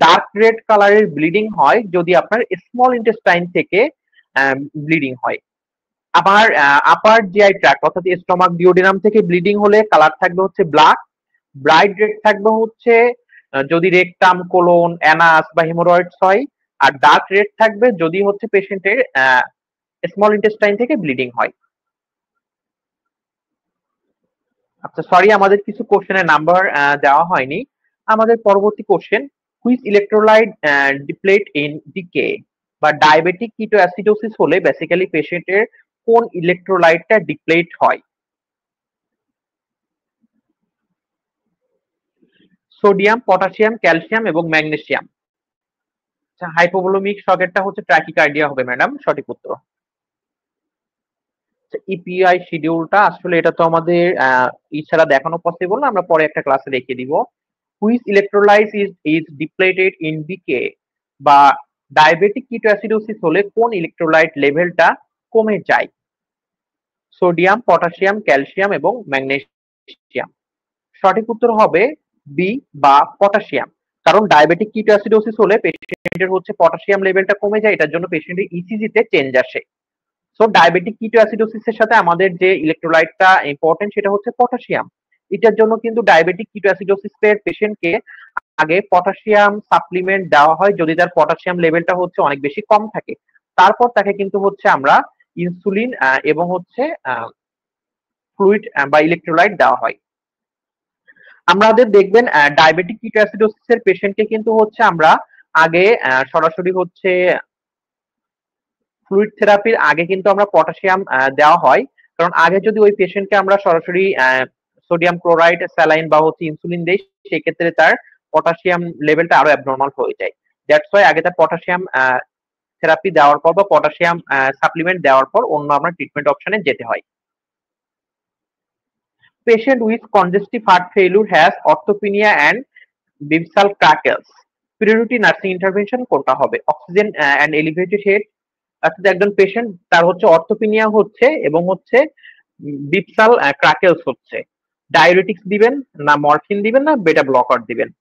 ডার্ক রেড কালারের ব্লিডিং হয় যদি আপনার স্মল ইন্টেস্টাইন থেকে ব্লিডিং হয়। আবার আপার জিআই ট্র্যাক্ট অর্থাৎ স্টমাক ডিওডিনাম থেকে ব্লিডিং হলে কালার থাকবে হচ্ছে ব্ল্যাক, ব্রাইট রেড থাকবে হচ্ছে যদি রেকটাম, কোলন, অ্যানাস বা হেমোরয়েডস হয়। আর ডার্ক রেড থাকবে যদি হচ্ছে পেশেন্টের স্মল ইন্টেস্টাইন থেকে ব্লিডিং হয়। আচ্ছা সরি, আমাদের কিছু কোশ্চেনের নাম্বার দেওয়া হয়নি। আমাদের পরবর্তী question, which electrolyte deplete in DK, বা ডায়াবেটিক কিটোঅ্যাসিডোসিস হলে বেসিক্যালি পেশেন্টের কোন ইলেকট্রোলাইটটা ডিপ্লেট হয়? সোডিয়াম, পটাশিয়াম, ক্যালসিয়াম এবং ম্যাগনেসিয়াম। আচ্ছা, হাইপোভোলেমিক শকেরটা হচ্ছে ট্র্যাকিকার্ডিয়া হবে ম্যাডাম, সঠিক উত্তর। ইপিআই শিডিউলটা আসলে এটা তো আমাদের এছাড়া দেখানো পসিবল না, আমরা পরে একটা ক্লাসে দেখিয়ে দিব। Which electrolyte is depleted in DK, বা ডায়াবেটিক কিটোঅ্যাসিডোসিস হলে কোন ইলেকট্রোলাইট লেভেলটা কমে যায়? সোডিয়াম, পটাশিয়াম, ক্যালসিয়াম এবং ম্যাগনেসিয়াম। সঠিক উত্তর হবে বি বা পটাশিয়াম, কারণ ডায়াবেটিক কিটোঅ্যাসিডোসিস হলে পেশেন্টের হচ্ছে পটাশিয়াম লেভেলটা কমে যায়, এটার জন্য পেশেন্টের ইসিজিতে চেঞ্জ আসে। সো ডায়াবেটিক কিটোঅ্যাসিডোসিসের সাথে আমাদের যে ইলেকট্রোলাইটটা ইম্পর্টেন্ট সেটা হচ্ছে পটাশিয়াম। এটার জন্য কিন্তু ডায়াবেটিক কিটোঅ্যাসিডোসিসের পেশেন্টকে আগে পটাশিয়াম সাপ্লিমেন্ট দেওয়া হয় যদি তার পটাশিয়াম লেভেলটা হচ্ছে অনেক বেশি কম থাকে। তারপর তাকে কিন্তু হচ্ছে আমরা ইনসুলিন এবং হচ্ছে ফ্লুইড বা ইলেকট্রোলাইট দেওয়া হয়। আমাদের দেখবেন ডায়াবেটিক কিটোঅ্যাসিডোসিস এর পেশেন্টকে কিন্তু হচ্ছে আমরা আগে সরাসরি হচ্ছে ফ্লুইড থেরাপির আগে কিন্তু আমরা পটাশিয়াম দেওয়া হয়। কারণ আগে যদি ওই পেশেন্টকে আমরা সরাসরি সোডিয়াম ক্লোরাইড, স্যালাইন বা হচ্ছে ইনসুলিন দেই, সেক্ষেত্রে তার পটাশিয়াম লেভেলটা আরো অ্যাবনর্মাল হয়ে যায়। দ্যাটস ওয়াই আগে তার পটাশিয়াম থেরাপি দেওয়ার পর বা পটাশিয়াম সাপ্লিমেন্ট দেওয়ার পর অন্য আমরা ট্রিটমেন্ট অপশনে যেতে হয়। Patient with congestive heart failure has orthopnoea and bibasal crackles. Priority nursing intervention কোনটা হবে? অক্সিজেন অ্যান্ড এলিভেটেড হেড, অর্থাৎ একজন পেশেন্ট তার হচ্ছে অর্থোপিনিয়া হচ্ছে এবং হচ্ছে বিপসাল ক্র্যাকেলস হচ্ছে, ডায়োরেটিক্স দিবেন না মরফিন দিবেন না বেটা ব্লকার দিবেন?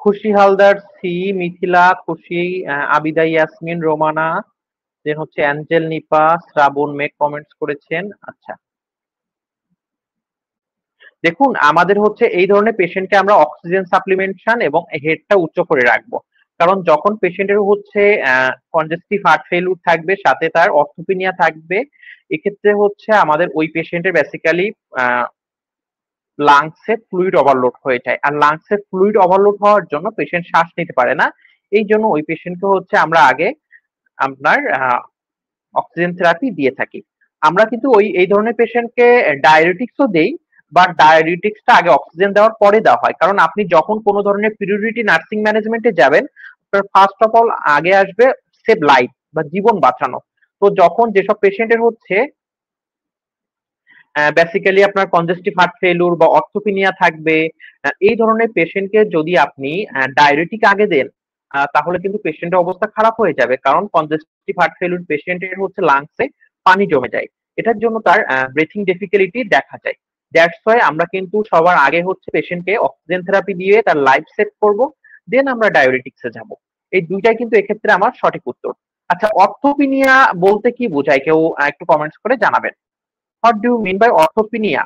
খুশি হালদার সি, মিথিলা খুশি, আবিদা ইয়াসমিন, রোমানা, দেন হচ্ছে অ্যাঞ্জেল নিপা, শ্রাবণ মেঘ কমেন্টস করেছেন। আচ্ছা, দেখুন আমাদের হচ্ছে এই ধরনের পেশেন্টকে আমরা অক্সিজেন সাপ্লিমেন্টেশন এবং হেডটা উচ্চ করে রাখবো। কারণ যখন পেশেন্টের হচ্ছে কনজেস্টিভ হার্ট ফেলিউর থাকবে, সাথে তার অর্থোপিনিয়া থাকবে, এক্ষেত্রে হচ্ছে আমাদের ওই পেশেন্টের বেসিক্যালি লাংসে ফ্লুইড ওভারলোড হয়ে যায়। আর লাংসে ফ্লুইড ওভারলোড হওয়ার জন্য পেশেন্ট শ্বাস নিতে পারে না। এই জন্য ওই পেশেন্টকে হচ্ছে আমরা আগে আপনার অক্সিজেন থেরাপি দিয়ে থাকি। আমরা কিন্তু ওই এই ধরনের পেশেন্টকে ডায়াবেটিক্সও দেই, বাট ডায়াবেটিক্সটা আগে অক্সিজেন দেওয়ার পরে দেওয়া হয়। কারণ আপনি যখন কোনো ধরনের প্রিয়োরিটি নার্সিং ম্যানেজমেন্টে যাবেন, আপনার ফার্স্ট অফ অল আগে আসবে সেভ লাইফ বা জীবন বাঁচানো। তো যখন যেসব পেশেন্টের হচ্ছে বেসিক্যালি আপনার কনজেস্টিভ হার্ট ফেলিউর বা অর্থোপিনিয়া থাকবে, এই ধরনের পেশেন্টকে যদি আপনি ডায়াবেটিক আগে দেন, তাহলে কিন্তু পেশেন্টের অবস্থা খারাপ হয়ে যাবে। কারণ কনজেস্টিভ হার্ট ফেলিউর পেশেন্টের হচ্ছে লাংসে পানি জমে যায়, এটার জন্য তার ব্রিথিং ডিফিকাল্টি দেখা যায়। দ্যাটস ওয়াই আমরা কিন্তু সবার আগে হচ্ছে পেশেন্টকে অক্সিজেন থেরাপি দিয়ে তার লাইফ সেভ করব, দেন আমরা ডায়াবেটিক্সে যাব। এই দুইটাই কিন্তু এক্ষেত্রে আমার সঠিক উত্তর। আচ্ছা, অর্থোপিনিয়া বলতে কি বোঝায় কেউ একটু কমেন্টস করে জানাবেন। What do you mean by orthopnea?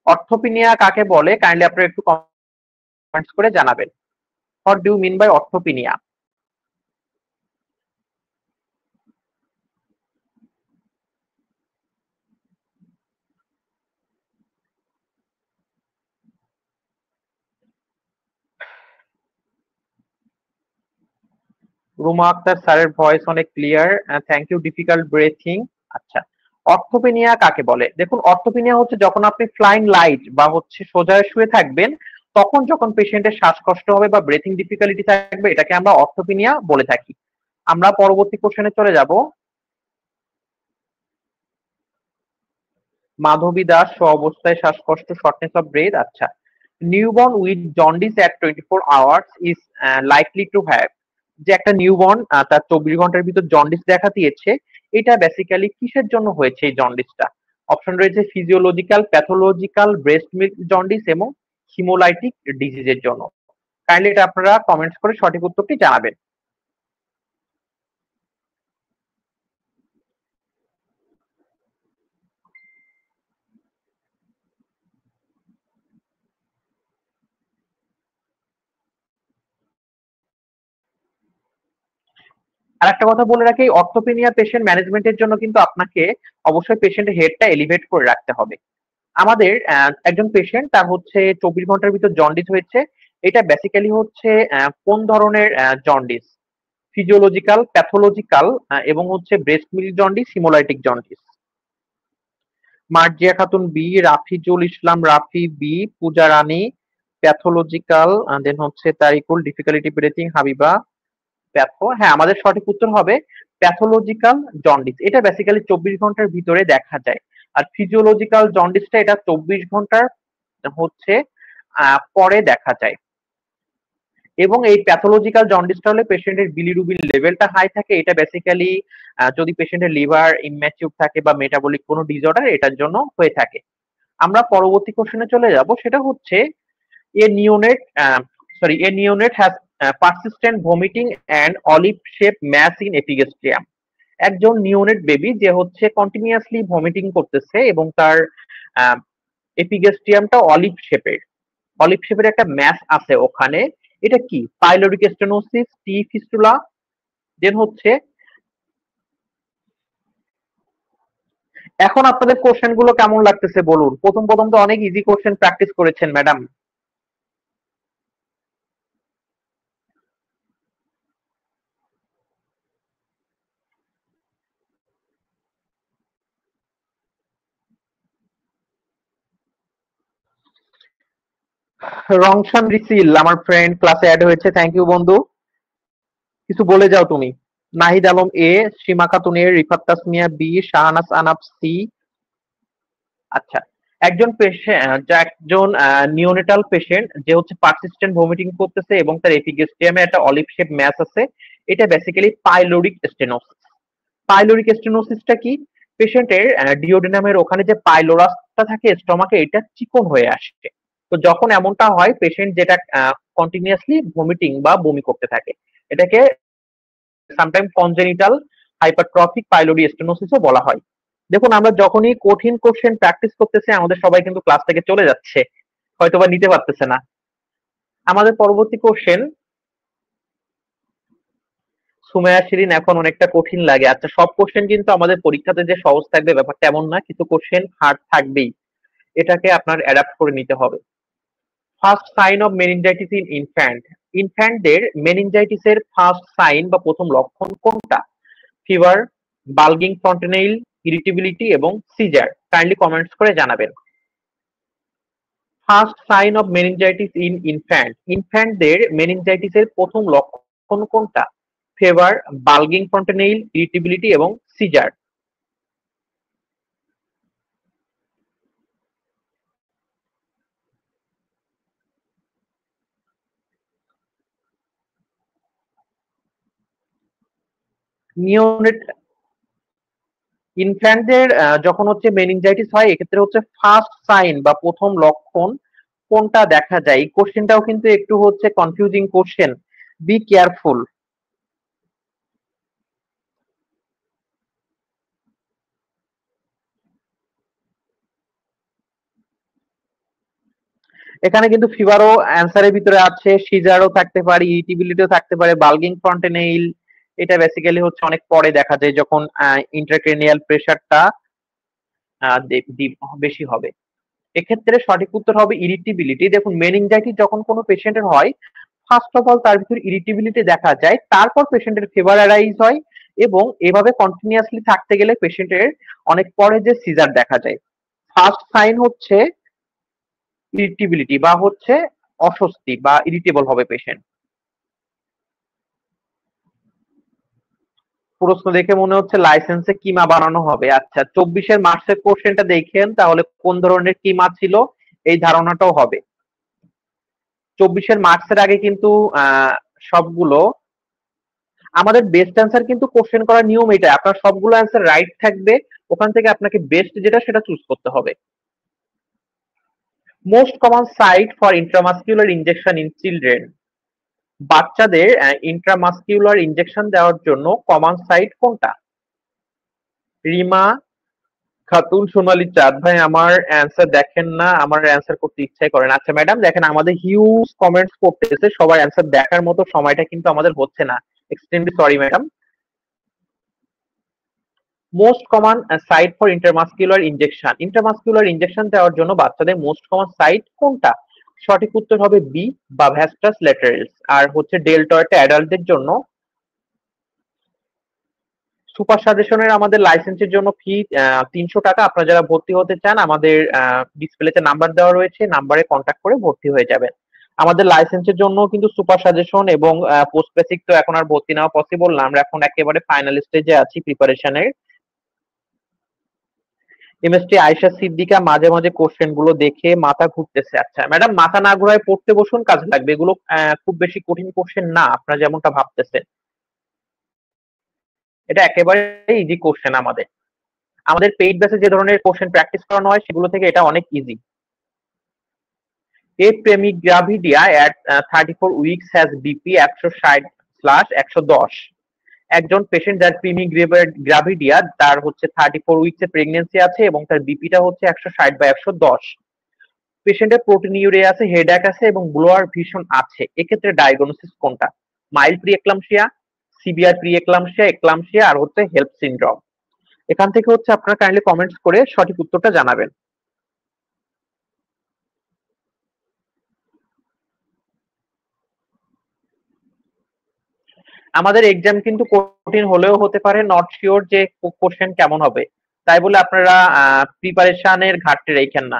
অর্থোপিনিয়া কাকে বলে? কাইন্ডলি আপনারা একটু কমেন্টস করে জানাবেন। What do you mean by orthopnea? Ruma Akter স্যারের ভয়েস অনেক clear, thank you. Difficult breathing, আচ্ছা। অর্থোপেনিয়া কাকে বলে? দেখুন, অর্থোপেনিয়া হচ্ছে যখন আপনি ফ্লাইং লাইট বা হচ্ছে সোজা শুয়ে থাকবেন, তখন যখন পেশেন্টের শ্বাসকষ্ট হবে বা ব্রেথিং ডিফিকাল্টি থাকবে, এটাকে আমরা অর্থোপেনিয়া বলে থাকি। আমরা পরবর্তী কোশ্চেনে চলে যাব। মাধবী দাস, স্ব অবস্থায় শ্বাসকষ্ট, শর্টনেস অফ ব্রেথ, আচ্ছা। Newborn with jaundice at 24 hours is likely to have. যে একটা নিউবর্ন তার 24 ঘন্টার ভিতর জন্ডিস দেখা দিয়েছে, এটা বেসিক্যালি কিসের জন্য হয়েছে এই জন্ডিসটা? অপশন রয়েছে physiological, pathological, breast milk jaundice এবং হিমোলাইটিক ডিজিজের জন্য। কাইন্ডলি এটা আপনারা কমেন্টস করে সঠিক উত্তরটি জানাবেন। আর একটা কথা বলে রাখি, অর্থোপেনিয়া পেশেন্ট ম্যানেজমেন্টের জন্য কিন্তু আপনাকে অবশ্যই পেশেন্টের হেডটা এলিভেট করে রাখতে হবে। আমাদের একজন পেশেন্ট, তার হচ্ছে 24 ঘন্টার ভিতর জন্ডিস হয়েছে। এটা বেসিক্যালি হচ্ছে কোন ধরনের জন্ডিস? ফিজিওলজিক্যাল, প্যাথোলজিক্যাল এবং হচ্ছে breast milk jaundice, haemolytic jaundice. Marzia Khatun B, Rafizul Islam Rafi B, Puja Rani pathological, then হচ্ছে Tarikul difficulty breathing, Habiba patho. হ্যাঁ, আমাদের সঠিক উত্তর হবে প্যাথোলজিক্যাল জন্ডিস। এটা বেসিক্যালি 24 ঘন্টার ভিতরে দেখা যায়। আর ফিজিওলজিক্যাল জন্ডিসটা এটা 24 ঘন্টার হচ্ছে পরে দেখা যায়। এবং এই প্যাথোলজিক্যাল জন্ডিসটা হলে পেশেন্টের বিলিরুবিন লেভেলটা হাই থাকে। এটা বেসিক্যালি যদি পেশেন্টের লিভার ইনম্যাচিউর থাকে বা মেটাবলিক কোনো ডিসঅর্ডার, এটার জন্য হয়ে থাকে। আমরা পরবর্তী কোশ্চেনে চলে যাব, সেটা হচ্ছে a neonate a neonate has persistent vomiting and olive shape mass in epigastrium. একজন নিওনেট বেবি যে হচ্ছে কন্টিনিউয়াসলি ভমিটিং করতেছে এবং তার এপিগেস্ট্রিয়ামটা অলিভ শেপের একটা ম্যাস আছে ওখানে। এটা কি? পাইলোরিক স্টেনোসিস, টি ফিস্টুলা, দেন হচ্ছে। এখন আপনাদের কোশ্চেন গুলো কেমন লাগতেছে বলুন? প্রথম প্রথম তো অনেক ইজি কোশ্চেন প্র্যাকটিস করেছেন ম্যাডাম। রংশন রিসিল আমার ফ্রেন্ড ক্লাসে অ্যাড হয়েছে, থ্যাংক ইউ বন্ধু। কিছু বলে যাও তুমি। Nahid Alam A, Sima Khatun A, Rifat Tasmia B, Shahnaz Anaf C. আচ্ছা, একজন নিওনেটাল পেশেন্ট যে হচ্ছে পারসিস্টেন্ট ভমিটিং করতেছে এবং তার এপিগেস্ট্রিয়ামে একটা অলিভ শেপ ম্যাস আছে, এটা বেসিক্যালি পাইলোরিক স্টেনোসিস। পাইলোরিক স্টেনোসিসটা কি? পেশেন্টের ডিওডিনামের ওখানে যে পাইলোরাসটা থাকে স্টমাকে, এটা চিকন হয়ে আসে। তো যখন এমনটা হয়, পেশেন্ট যেটা কন্টিনিউয়াসলি ভমিটিং বা বমি করতে থাকে, এটাকে সামটাইম কনজেনিটাল হাইপারট্রফিক পাইলোরি স্টেনোসিসও বলা হয়। দেখুন, আমরা যখনই কঠিন কোশ্চেন প্র্যাকটিস করতেছি, আমাদের সবাই কিন্তু ক্লাস থেকে চলে যাচ্ছে, হয়তোবা নিতে পারতেছে না। আমাদের পরবর্তী কোশ্চেন, সুমাইয়া শিরিন, এখন অনেকটা কঠিন লাগে। আচ্ছা, সব কোশ্চেন কিন্তু আমাদের পরীক্ষাতে যে সহজ থাকবে ব্যাপারটা এমন না, কিছু কোশ্চেন হার্ড থাকবেই, এটাকে আপনার অ্যাডাপ্ট করে নিতে হবে। First sign of meningitis in infant. ইনফ্যান্টদের মেনিনজাইটিসের ফার্স্ট সাইন বা প্রথম লক্ষণ কোনটা? ফিভার, বাল্গিং ফন্টেনেইল, ইরিটেবিলিটি এবং সিজার। কাইন্ডলি কমেন্টস করে জানাবেন। First sign of meningitis in infant. ইনফ্যান্টদের মেনিনজাইটিসের প্রথম লক্ষণ কোনটা? ফিভার, বাল্গিং ফন্টেনেইল, ইরিটেবিলিটি এবং সিজার। নিওনেট ইনফ্যান্টদের যখন হচ্ছে মেনিনজাইটিস হয়, এক্ষেত্রে হচ্ছে ফার্স্ট সাইন বা প্রথম লক্ষণ কোনটা দেখা যায়? এই কোশ্চেনটাও কিন্তু একটু হচ্ছে কনফিউজিং কোশ্চেন, বি কেয়ারফুল। এখানে কিন্তু ফিভারও অ্যান্সারের ভিতরে আছে, সিজারও থাকতে পারে, ইরিটেবিলিটিও থাকতে পারে, বাল্গিং ফন্টেনেইল এটা বেসিক্যালি হচ্ছে অনেক পরে দেখা যায় যখন ইন্ট্রাক্রেনিয়াল প্রেসারটা বেশি হবে। এক্ষেত্রে সঠিক উত্তর হবে ইরিটেবিলিটি। দেখুন, মেনিনজাইটিস যখন কোনো পেশেন্টের হয়, ফার্স্ট অফ অল তার ভিতর ইরিটেবিলিটি দেখা যায়, তারপর পেশেন্টের ফিভার অ্যারাইজ হয় এবং এভাবে কন্টিনিউয়াসলি থাকতে গেলে পেশেন্টের অনেক পরে যে সিজার দেখা যায়। ফার্স্ট সাইন হচ্ছে ইরিটেবিলিটি বা হচ্ছে অস্বস্তি বা ইরিটেবল হবে পেশেন্ট। প্রশ্ন দেখে মনে হচ্ছে লাইসেন্সে কিমা বানানো হবে। আচ্ছা, 24 মার্চের কোশ্চেনটা দেখেন, তাহলে কোন ধরনের কিমা ছিল এই ধারণাটাও হবে। 24 মার্চের আগে কিন্তু সবগুলো আমাদের বেস্ট অ্যান্সার কিন্তু কোশ্চেন করার নিয়ম এটা, আপনার সবগুলো অ্যান্সার রাইট থাকবে, ওখান থেকে আপনাকে বেস্ট যেটা সেটা চুজ করতে হবে। Most common site for intramuscular injection in children. বাচ্চাদের ইন্ট্রামাসকিউলার ইনজেকশন দেওয়ার জন্য কমন সাইট কোনটা? রিমা খাতুন, সোনালী চাঁদ। ভাই, আমার অ্যান্সার দেখেন না, আমার অ্যান্সার করতে ইচ্ছাই করে না। আচ্ছা ম্যাডাম, দেখেন আমাদের হিউজ কমেন্টস করতেছে, সবার অ্যান্সার দেখার মতো সময়টা কিন্তু আমাদের হচ্ছে না। Extremely sorry madam. Most common site for intramuscular injection, intramuscular injection দেওয়ার জন্য বাচ্চাদের মোস্ট কমন সাইট কোনটা? সঠিক উত্তর হবে বি বা ভ্যাস্টাস ল্যাটেরালস। আর হচ্ছে ডেল্টয়েডটা অ্যাডাল্টদের জন্য। সুপার সাজেশনের আমাদের লাইসেন্সের জন্য ফি 300 টাকা। আপনারা যারা ভর্তি হতে চান আমাদের ডিসপ্লেতে নাম্বার দেওয়া রয়েছে, নাম্বারে কন্ট্যাক্ট করে ভর্তি হয়ে যাবেন। আমাদের লাইসেন্সের জন্য কিন্তু সুপার সাজেশন এবং পোস্ট বেসিক তো এখন আর ভর্তি নেওয়া পসিবল না, আমরা এখন একেবারে ফাইনাল স্টেজে আছি প্রিপারেশনের। এমএসটি আয়েশা সিদ্দিকা মাঝে মাঝে কোশ্চেন গুলো দেখে মাথা ঘুরতেছে। আচ্ছা ম্যাডাম, মাথা না ঘুরায় পড়তে বসুন, কাজে লাগবে। এগুলো খুব বেশি কঠিন কোশ্চেন না আপনারা যেমনটা ভাবতেছেন, এটা একেবারে ইজি কোশ্চেন। আমাদের আমাদের পেইড বেসে যে ধরনের কোশ্চেন প্র্যাকটিস করানো হয় সেগুলো থেকে এটা অনেক easy. A Gravidia at 34 weeks has BP 160/110। একজন পেশেন্ট যার গ্রাভিডিয়া, তার হচ্ছে 34 উইকস এ প্রেগন্যান্সি আছে এবং তার বিপিটা হচ্ছে 160/110। পেশেন্টের প্রোটিনিউরিয়া আছে, হেডএক আছে এবং ব্লোয়ার ভিশন আছে। এক্ষেত্রে ডায়াগনোসিস কোনটা? Mild pre eclampsia, severe pre eclampsia, eclampsia আর হচ্ছে হেল্প সিনড্রোম। এখান থেকে হচ্ছে আপনারা কাইন্ডলি কমেন্টস করে সঠিক উত্তরটা জানাবেন। আমাদের এক্সাম কিন্তু কঠিন হলেও হতে পারে, নট শিওর যে কোশ্চেন কেমন হবে, তাই বলে আপনারা প্রিপারেশনের ঘাটতি রেখেন না।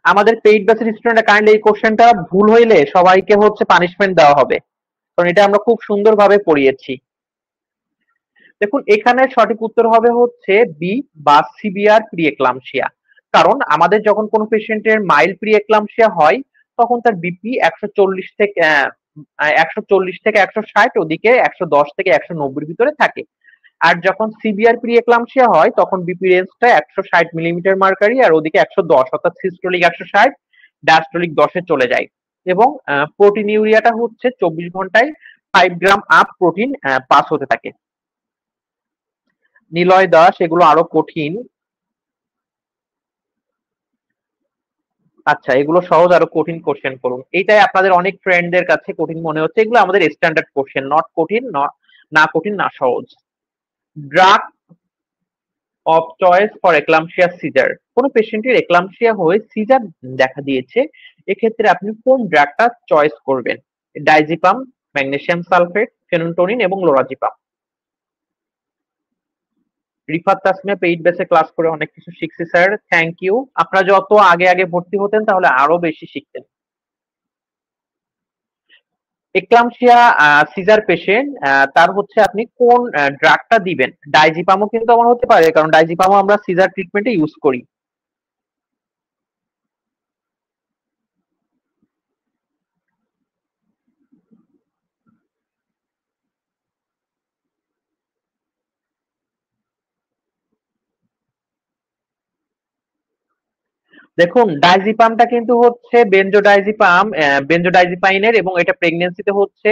আমাদের পেইড ব্যাচের স্টুডেন্টরা কাইন্ডলি এই কোশ্চেনটা ভুল হইলে সবাইকে হচ্ছে পানিশমেন্ট দেওয়া হবে, কারণ এটা আমরা খুব সুন্দরভাবে পড়িয়েছি। দেখুন এখানে সঠিক উত্তর হবে হচ্ছে বি বা সিভিয়ার প্রি এক্লাম্পসিয়া। কারণ আমাদের যখন কোনো পেশেন্টের মাইল্ড প্রি এক্লাম্পসিয়া হয় তখন তার বিপি 140 থেকে 160, ওদিকে 110 থেকে 190 ভিতরে থাকে। আর যখন সিভিয়ার প্রি এক্লাম্পসিয়া হয় তখন বিপি রেঞ্জটা 160 মিলিমিটার মার্কারি আর ওদিকে 110, অর্থাৎ সিস্টোলিক 160, ডায়াস্টোলিক 10-এ চলে যায়। এবং প্রোটিনিউরিয়াটা হচ্ছে 24 ঘন্টায় 5 গ্রাম আপ প্রোটিন পাস হতে থাকে। নিলয় দাস, এগুলো আরো কঠিন। আচ্ছা এগুলো সহজ, আরো কঠিন কোশ্চেন করুন। এইটাই আপনাদের অনেক ফ্রেন্ডদের কাছে কঠিন মনে হচ্ছে, এগুলো আমাদের স্ট্যান্ডার্ড কোশ্চেন, নট কঠিন, না কঠিন না সহজ। Drug of choice for eclampsia seizure, কোন পেশেন্টের এক্লাম্পসিয়া হয়ে সিজার দেখা দিয়েছে, এক্ষেত্রে আপনি কোন ড্রাগটা চয়েস করবেন? ডাইজিপাম, ম্যাগনেসিয়াম সালফেট, ফেনন্টোনিন এবং লোরাজিপাম। রিফাত তাসমিয়া পেইড বেসে ক্লাস করে অনেক কিছু শিখছি স্যার, থ্যাংক ইউ। আপনারা যত আগে আগে ভর্তি হতেন তাহলে আরো বেশি শিখতেন। এক্লাম্পসিয়া সিজার পেশেন্ট, তার হচ্ছে আপনি কোন ড্রাগটা দিবেন? ডাইজিপামও কিন্তু আমার হতে পারে, কারণ ডাইজিপামও আমরা সিজার ট্রিটমেন্টে ইউজ করি। দেখুন ডাইজিপামটা কিন্তু হচ্ছে বেনজোডাইজিপাইনের, এবং এটা প্রেগন্যান্সিতে হচ্ছে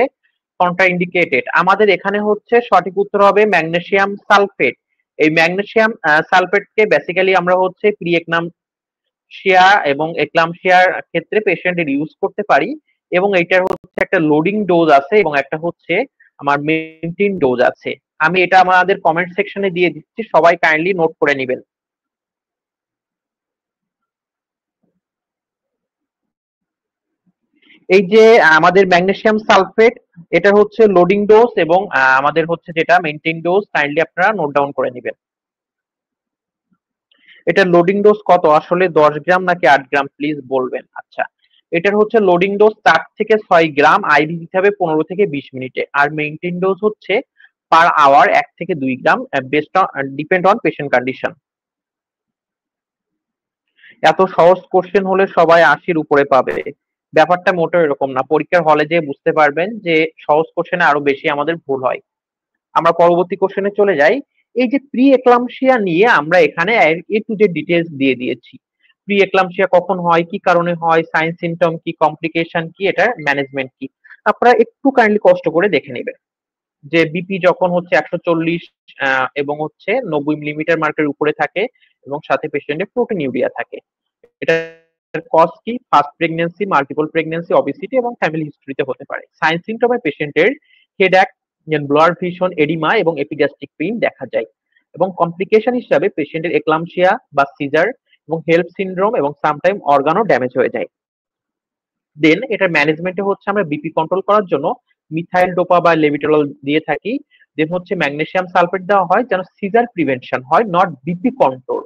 কন্ট্রাইন্ডিকেটেড। আমাদের এখানে হচ্ছে সঠিক উত্তর হবে ম্যাগনেসিয়াম সালফেট। এই ম্যাগনেসিয়াম সালফেটকে বেসিক্যালি আমরা হচ্ছে প্রি এক্লাম্পসিয়া এবং এক্লাম্পসিয়ার ক্ষেত্রে পেশেন্টের ইউজ করতে পারি, এবং এটার হচ্ছে একটা লোডিং ডোজ আছে এবং একটা হচ্ছে আমার মেইনটেইন ডোজ আছে। আমি এটা আমাদের কমেন্ট সেকশনে দিয়ে দিচ্ছি, সবাই কাইন্ডলি নোট করে নেবেন। এই যে আমাদের ম্যাগনেসিয়াম সালফেট, এটা হচ্ছে লোডিং ডোজ এবং আমাদের হচ্ছে যেটা মেইনটেইন ডোজ, কাইন্ডলি আপনারা নোট ডাউন করে নেবেন। এটা লোডিং ডোজ কত আসলে, 10 গ্রাম নাকি 8 গ্রাম প্লিজ বলবেন? আচ্ছা এটার হচ্ছে লোডিং ডোজ 4 থেকে 6 গ্রাম, আইভি দিতে হবে 15 থেকে 20 মিনিটে। আর মেইনটেইন ডোজ হচ্ছে পার আওয়ার 1 থেকে 2 gram, based on depend on patient condition. এত সহজ কোশ্চেন হলে সবাই 80-র উপরে পাবে, ব্যাপারটা মোটেও এরকম না। পরীক্ষার হলে যেয়ে বুঝতে পারবেন যে সহজ কোশ্চেনে আরো বেশি আমাদের ভুল হয়। আমরা পরবর্তী কোশ্চেনে চলে যাই। এই যে প্রি এক্লাম্পসিয়া নিয়ে আমরা এখানে এ টু জেড ডিটেলস দিয়ে দিয়েছি। প্রি এক্লাম্পসিয়া কখন হয়, কি কারণে হয়, সাইন সিমটম কি, কমপ্লিকেশন কি, এটার ম্যানেজমেন্ট কি। আপনারা একটু কাইন্ডলি কষ্ট করে দেখে নেবেন যে বিপি যখন হচ্ছে 140 এবং হচ্ছে 90 মিলিমিটার মার্কের উপরে থাকে এবং সাথে পেশেন্টের প্রোটিনিউরিয়া থাকে, এটা কজ কি? First pregnancy, multiple pregnancy, obesity এবং ফ্যামিলি হিস্ট্রিতে হতে পারে। সাইন সিম্পটমে পেশেন্টের হেডএক, ব্লার ভিশন, এডিমা এবং এপিগ্যাস্ট্রিক পেইন দেখা যায়। এবং কমপ্লিকেশন হিসাবে পেশেন্টের এক্লামশিয়া বা সিজার এবং হেল্প সিনড্রোম এবং সামটাইম অর্গানও ড্যামেজ হয়ে যায়। দেন এটার ম্যানেজমেন্টে হচ্ছে আমরা বিপি কন্ট্রোল করার জন্য মিথাইল ডোপা বা লেবিটোলল দিয়ে থাকি। দেন হচ্ছে ম্যাগনেসিয়াম সালফেট দেওয়া হয় যেন সিজার প্রিভেনশন হয়, not BP control.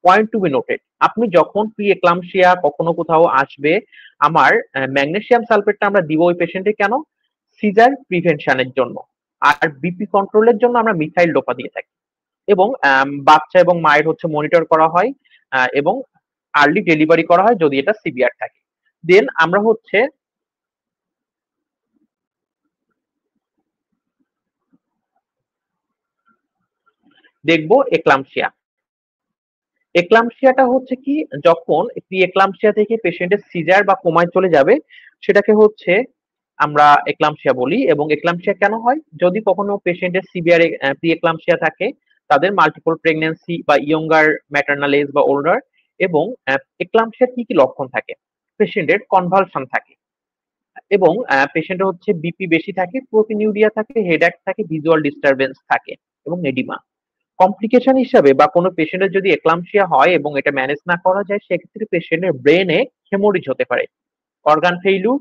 Point to be noted, আপনি যখন প্রি এক্লামশিয়া কখনো কোথাও আসবে, আমার ম্যাগনেসিয়াম সালফেটটা আমরা দিব ওই পেশেন্টে কেন? সিজার প্রিভেনশনের জন্য। আর বিপি কন্ট্রোলের জন্য আমরা মিথাইল ডোপা দিয়ে থাকি। এবং বাচ্চা এবং মায়ের হচ্ছে মনিটর করা হয় এবং আর্লি ডেলিভারি করা হয় যদি এটা সিভিয়ার থাকে। দেন আমরা হচ্ছে দেখবো এক্লামশিয়া। এক্লামশিয়াটা হচ্ছে কি, যখন প্রি এক্লামশিয়া থেকে পেশেন্টের সিজার বা কোমায় চলে যাবে সেটাকে হচ্ছে আমরা এক্লামশিয়া বলি। এবং এক্লামশিয়া কেন হয়? যদি কখনো পেশেন্টের সিভিয়ার প্রি এক্লামশিয়া থাকে, তাদের মাল্টিপল প্রেগন্যান্সি বা ইয়ঙ্গার ম্যাটারনাল এজ বা ওল্ডার। এবং এক্লামশিয়ার কি কি লক্ষণ থাকে? পেশেন্টের কনভালশন থাকে এবং পেশেন্টের হচ্ছে বিপি বেশি থাকে, প্রোটিনিউরিয়া থাকে, হেডএক থাকে, ভিজুয়াল ডিস্টারবেন্স থাকে এবং এডিমা। কমপ্লিকেশন হিসাবে বা কোনো পেশেন্টের যদি এক্লামশিয়া হয় এবং এটা ম্যানেজ না করা যায়, সেক্ষেত্রে পেশেন্টের ব্রেনে হেমোরিজ হতে পারে, organ failure,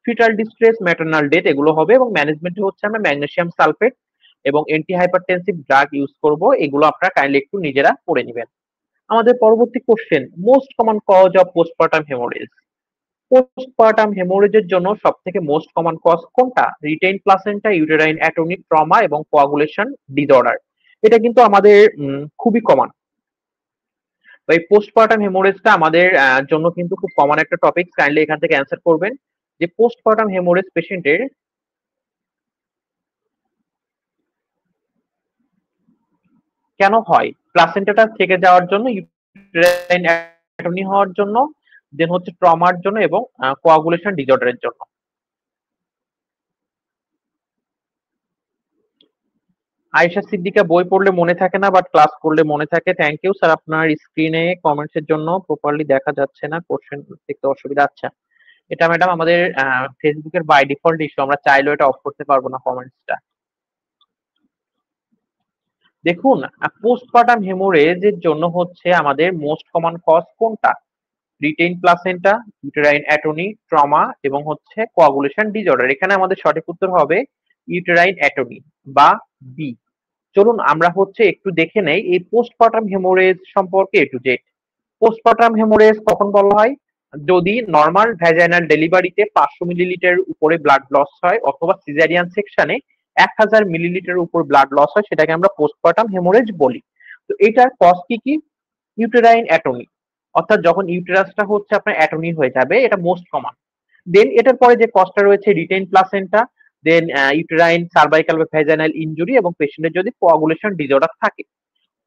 fetal distress, maternal death এগুলো হবে। এবং ম্যানেজমেন্টে হচ্ছে আমরা ম্যাগনেসিয়াম সালফেট এবং অ্যান্টি হাইপারটেনসিভ ড্রাগ ইউজ করব। এগুলো আপনারা কাইন্ডলি একটু নিজেরা পড়ে নেবেন। আমাদের পরবর্তী question, most common cause of postpartum haemorrhage. Postpartum হেমোরেজের জন্য সব থেকে মোস্ট কমন কজ কোনটা? Retain placenta, uterine atony, trauma এবং কোয়াগুলেশন ডিসঅর্ডার। এটা কিন্তু আমাদের খুবই কমন। এই পোস্টপার্টাম হেমোরেজটা আমাদের জন্য কিন্তু খুব কমন একটা টপিক। কাইন্ডলি এখান থেকে অ্যান্সার করবেন যে পোস্টপার্টাম হেমোরেজ পেশেন্টের কেন হয়? প্লাসেন্টাটা থেকে যাওয়ার জন্য, ইউটেরাইন অ্যাটনি হওয়ার জন্য, দেন হচ্ছে ট্রমার জন্য এবং কোয়াগুলেশন ডিসঅর্ডারের জন্য। আয়েশা সিদ্দিকা, বই পড়লে মনে থাকে না বাট ক্লাস করলে মনে থাকে। থ্যাংক ইউ স্যার, আপনার স্ক্রিনে কমেন্টস এর জন্য প্রপারলি দেখা যাচ্ছে না, কোশ্চেন দেখতে অসুবিধা। আচ্ছা, এটা ম্যাডাম আমাদের ফেসবুকের বাই ডিফল্ট ইস্যু, আমরা চাইলেও এটা অফ করতে পারবো না কমেন্টসটা। দেখুন, পোস্টপার্টাম হেমোরেজের জন্য হচ্ছে আমাদের মোস্ট কমন কজ কোনটা? Retain placenta, uterine atony, trauma এবং হচ্ছে কোয়াগুলেশন ডিসঅর্ডার। এখানে আমাদের সঠিক উত্তর হবে ইউটেরাইন অ্যাটনি বা বি। চলুন আমরা হচ্ছে একটু দেখে নেই এই পোস্টপার্টাম হেমোরেজ সম্পর্কে এ টু জেড। পোস্টপার্টাম হেমোরেজ কখন বলা হয়? যদি নর্মাল ভ্যাজাইনাল ডেলিভারিতে 500 মিলিলিটার উপরে ব্লাড লস হয় অথবা সিজারিয়ান সেকশনে 1000 মিলিলিটার উপর ব্লাড লস হয়, সেটাকে আমরা পোস্টপার্টাম হেমোরেজ বলি। তো এটার কজ কি কি? ইউটেরাইন অ্যাটনি, অর্থাৎ যখন ইউটেরাসটা হচ্ছে আপনার অ্যাটনি হয়ে যাবে, এটা মোস্ট কমন। দেন এটার পরে যে কজটা রয়েছে রিটেইন প্লাসেন্টা, দেন ইউটেরাইন সার্ভাইকাল বা ভ্যাজাইনাল ইনজুরি এবং পেশেন্টের যদি কোয়াগুলেশন ডিসঅর্ডার থাকে।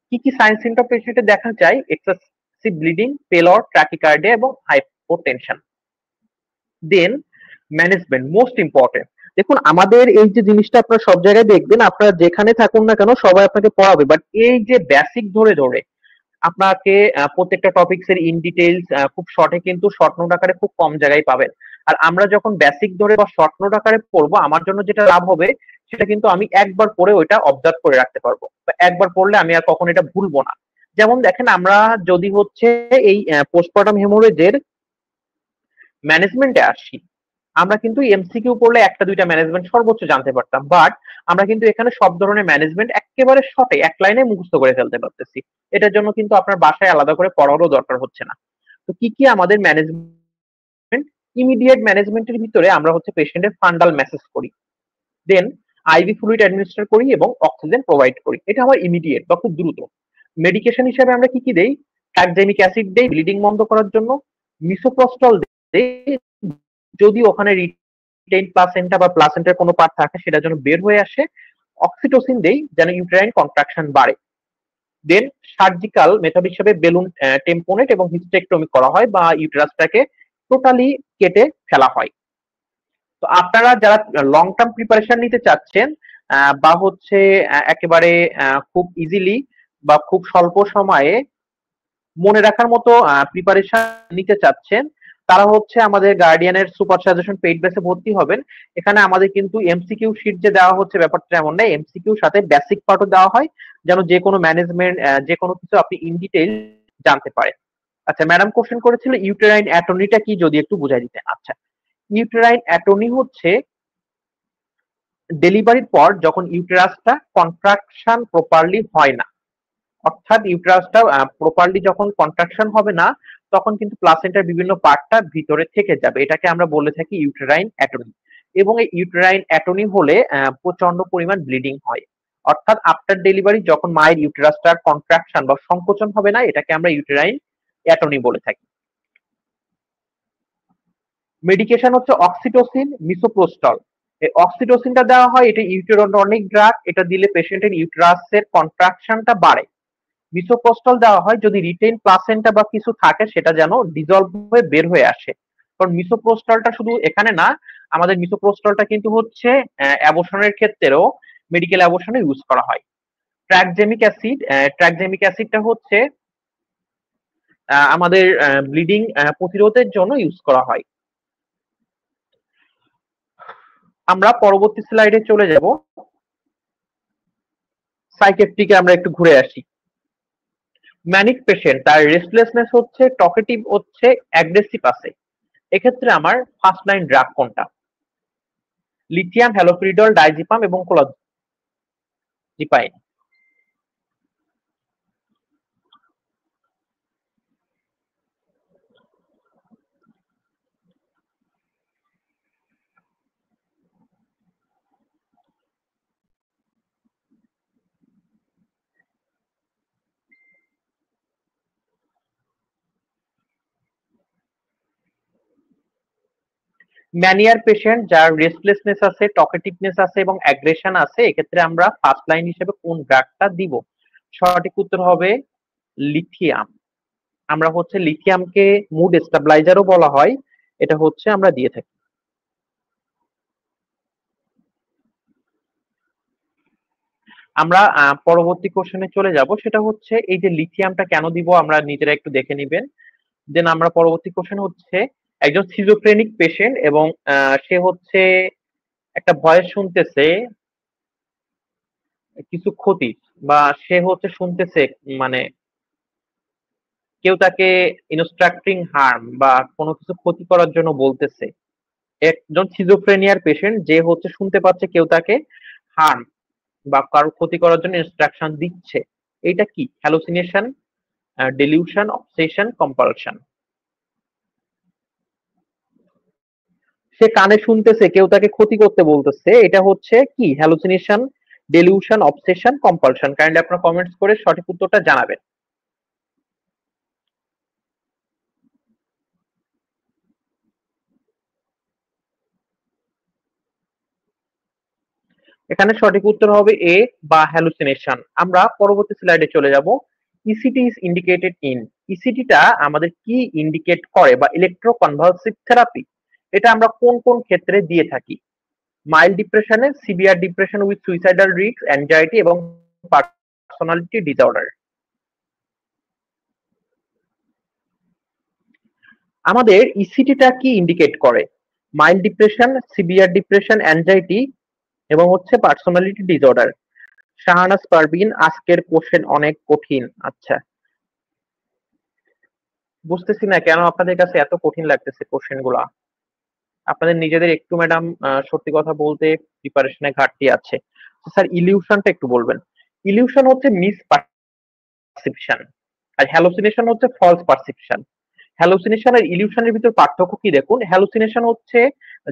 কি কি সাইন সিম্পটম পেশেন্টে দেখা যায়? এক্সেসিভ ব্লিডিং, পেলর, ট্রাকিকার্ডিয়া এবং হাইপোটেনশন। দেন ম্যানেজমেন্ট মোস্ট ইম্পর্টেন্ট। দেখুন, আমাদের এই যে জিনিসটা আপনারা সব জায়গায় দেখবেন, আপনারা যেখানে থাকুন না কেন সবাই আপনাকে পড়াবে, বাট এই যে বেসিক ধরে ধরে আপনাকে প্রত্যেকটা টপিকস এর ইন ডিটেইলস খুব শর্টে কিন্তু শর্ট নোট আকারে খুব কম জায়গায় পাবেন। আর আমরা যখন বেসিক ধরে বা শর্ট নোট আকারে পড়বো, আমার জন্য যেটা লাভ হবে সেটা কিন্তু আমি একবার পড়ে ওইটা অবজার্ভ করে রাখতে পারবো, বা একবার পড়লে আমি আর কখন এটা ভুলবো না। যেমন দেখেন, আমরা যদি হচ্ছে এই পোস্টপার্টাম হেমোরেজের ম্যানেজমেন্টে আসি, আমরা কিন্তু এমসিকিউ পড়লে একটা দুইটা ম্যানেজমেন্ট সর্বোচ্চ জানতে পারতাম, বাট আমরা কিন্তু এখানে সব ধরনের ম্যানেজমেন্ট একেবারে শর্টে এক লাইনে মুখস্থ করে ফেলতে পারতেছি। এটার জন্য কিন্তু আপনার বাসায় আলাদা করে পড়ারও দরকার হচ্ছে না। তো কি কি আমাদের ম্যানেজমেন্ট? ইমিডিয়েট ম্যানেজমেন্টের ভিতরে আমরা হচ্ছে পেশেন্টের ফান্ডাল মেসেজ করি, দেন আইভি ফ্লুইড অ্যাডমিনিস্টার করি এবং অক্সিজেন প্রোভাইড করি। এটা আমার ইমিডিয়েট বা খুব দ্রুত। মেডিকেশন হিসেবে আমরা কি কি দেই? ট্রাকজেমিক অ্যাসিড দেই ব্লিডিং বন্ধ করার জন্য, মিসোপ্রস্টল দেই যদি ওখানে রিটেইন প্লাসেন্টা বা প্লাসেন্টার কোনো পার্ট থাকে সেটা যেন বের হয়ে আসে, অক্সিটোসিন দেই যেন ইউটেরাইন কন্ট্রাকশন বাড়ে। দেন সার্জিক্যাল মেথড হিসেবে বেলুন টেম্পোনেট এবং হিস্টেক্টমি করা হয় বা ইউটেরাসটাকে টোটালি কেটে ফেলা হয়। তো আপনারা যারা লং টার্ম প্রিপারেশন নিতে চাচ্ছেন বা হচ্ছে একেবারে খুব ইজিলি বা খুব স্বল্প সময়ে মনে রাখার মতো প্রিপারেশন নিতে চাচ্ছেন তারা হচ্ছে আমাদের গার্ডিয়ানের সুপার সাজেশন পেইড বেসে ভর্তি হবেন। এখানে আমাদের কিন্তু এমসিকিউ শিট যে দেওয়া হচ্ছে ব্যাপারটা এমন না, এমসিকিউ সাথে বেসিক পার্টও দেওয়া হয় যেন যে কোনো ম্যানেজমেন্ট যে কোনো কিছু আপনি ইন ডিটেইল জানতে পারেন। আচ্ছা, ম্যাডাম কোশ্চেন করেছিল ইউটেরাইন অ্যাটর্নিটা কি, যদি একটু বুঝাই দিতেন। আচ্ছা, ইউটেরাইন অ্যাটর্নি হচ্ছে ডেলিভারির পর যখন ইউটেরাসটা কন্ট্রাকশন প্রপারলি হয় না, অর্থাৎ ইউটেরাসটা প্রপারলি যখন কন্ট্রাকশন হবে না তখন কিন্তু প্লাসেন্টার বিভিন্ন পার্টটা ভিতরে থেকে যাবে, এটাকে আমরা বলে থাকি ইউটেরাইন অ্যাটনি। এবং এই ইউটেরাইন অ্যাটনি হলে প্রচন্ড পরিমাণ ব্লিডিং হয়, অর্থাৎ আফটার ডেলিভারি যখন মায়ের ইউটেরাসটার কন্ট্রাকশন বা সংকোচন হবে না এটাকে আমরা ইউটেরাইন অ্যাটনি বলে থাকি। মেডিকেশন হচ্ছে অক্সিটোসিন, মিসোপ্রোস্টল। এই অক্সিটোসিনটা দেওয়া হয়, এটা ইউটেরোটনিক ড্রাগ, এটা দিলে পেশেন্টের ইউটেরাসের কন্ট্রাকশনটা বাড়ে। মিসোপ্রোস্টল দেওয়া হয় যদি রিটেইন প্লাসেন্টা বা কিছু থাকে সেটা যেন ডিজলভ হয়ে বের হয়ে আসে। কারণ মিসোপ্রোস্টলটা শুধু এখানে না, আমাদের মিসোপ্রোস্টলটা কিন্তু হচ্ছে অ্যাবর্শনের ক্ষেত্রেও মেডিকেল অ্যাবর্শনে ইউজ করা হয়। ট্র্যাকজেমিক অ্যাসিড, ট্র্যাকজেমিক অ্যাসিডটা হচ্ছে আমাদের ব্লিডিং প্রতিরোধের জন্য ইউজ করা হয়। আমরা পরবর্তী স্লাইডে চলে যাব। সাইকেট্রিকে আমরা একটু ঘুরে আসি। ম্যানিক পেশেন্ট তার রেস্টলেসনেস হচ্ছে, টকেটিভ হচ্ছে, অ্যাগ্রেসিভ আছে, এক্ষেত্রে আমার ফার্স্ট লাইন ড্রাগ কোনটা? লিথিয়াম, হ্যালোফ্রিডল, ডাইজিপাম এবং কোলাজিপাইন। ম্যানিয়ার পেশেন্ট যার রেস্টলেসনেস আছে, টকেটিভনেস আছে এবং অ্যাগ্রেশন আছে, এক্ষেত্রে আমরা ফার্স্ট লাইন হিসেবে কোন ড্রাগটা দিব? সঠিক উত্তর হবে লিথিয়াম। আমরা হচ্ছে লিথিয়ামকে মুড স্টেবিলাইজারও বলা হয়, এটা হচ্ছে আমরা দিয়ে থাকি। আমরা পরবর্তী কোশ্চেনে চলে যাব, সেটা হচ্ছে এই যে লিথিয়ামটা কেন দিব আমরা নিজেরা একটু দেখে নিবেন। দেন আমরা পরবর্তী কোশ্চেন হচ্ছে একজন সিজোফ্রেনিক পেশেন্ট এবং সে হচ্ছে একটা ভয়েস শুনতেছে কিছু ক্ষতি, বা সে হচ্ছে শুনতেছে মানে কেউ তাকে ইনস্ট্রাক্টিং হার্ম বা কোনো কিছু ক্ষতি করার জন্য বলতেছে। একজন সিজোফ্রেনিয়ার পেশেন্ট যে হচ্ছে শুনতে পাচ্ছে কেউ তাকে হার্ম বা কারো ক্ষতি করার জন্য ইনস্ট্রাকশন দিচ্ছে, এইটা কি? Hallucination, delusion, obsession, compulsion. সে কানে শুনতেছে কেউ তাকে ক্ষতি করতে বলতেছে, এটা হচ্ছে কি? Hallucination, delusion, obsession, compulsion. Kindly আপনারা কমেন্টস করে সঠিক উত্তরটা জানাবেন। এখানে সঠিক উত্তর হবে এ বা হ্যালুসিনেশন। আমরা পরবর্তী স্লাইডে চলে যাব। ইসিটি ইজ ইন্ডিকেটেড ইন, ইসিটিটা আমাদের কি ইন্ডিকেট করে? বা ইলেকট্রোকনভালসিভ থেরাপি, এটা আমরা কোন কোন ক্ষেত্রে দিয়ে থাকি? মাইল্ড ডিপ্রেশনে, severe depression with suicidal risk, anxiety এবং পার্সোনালিটি ডিসঅর্ডার। আমাদের ইসিটিটা কি ইন্ডিকেট করে? Mild depression, severe depression, anxiety এবং হচ্ছে পার্সোনালিটি ডিসঅর্ডার। শাহনাজ পারভিন, আজকের কোশ্চেন অনেক কঠিন। আচ্ছা, বুঝতেছি না কেন আপনাদের কাছে এত কঠিন লাগতেছে কোশ্চেন গুলা। আপনাদের নিজেদের একটু ম্যাডাম সত্যি কথা বলতে প্রিপারেশনে ঘাটতি আছে। স্যার ইলিউশনটা একটু বলবেন। ইলিউশন হচ্ছে মিস পারসেপশন, আর হ্যালুসিনেশন হচ্ছে ফলস পারসেপশন। হ্যালুসিনেশন আর ইলিউশনের ভিতর পার্থক্য কি দেখুন। হ্যালুসিনেশন হচ্ছে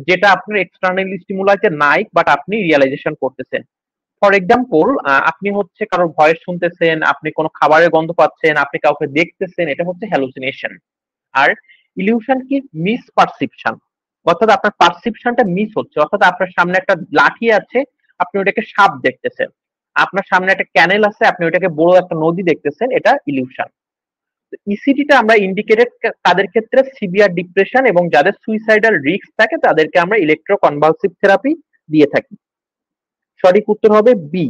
যেটা আপনার এক্সটার্নাল স্টিমুলাইতে নাই বাট আপনি রিয়ালাইজেশন করতেছেন। ফর এক্সাম্পল, আপনি হচ্ছে কারোর ভয়েস শুনতেছেন, আপনি কোনো খাবারের গন্ধ পাচ্ছেন, আপনি কাউকে দেখতেছেন, এটা হচ্ছে হ্যালুসিনেশন। আর ইলিউশন কি? মিস পারসেপশন, অর্থাৎ আপনার পারসেপশনটা মিস হচ্ছে, অর্থাৎ আপনার সামনে একটা লাঠি আছে, আপনি ওটাকে সাপ দেখতেছেন। আপনার সামনে একটা ক্যানেল আছে, আপনি ওটাকে বড় একটা নদী দেখতেছেন, এটা ইলিউশন। ইসিটিটা আমরা ইন্ডিকেটেড তাদের ক্ষেত্রে সিভিয়ার ডিপ্রেশন এবং যাদের সুইসাইডাল রিস্ক থাকে তাদেরকে আমরা ইলেকট্রোকনভালসিভ থেরাপি দিয়ে থাকি। সঠিক উত্তর হবে বি।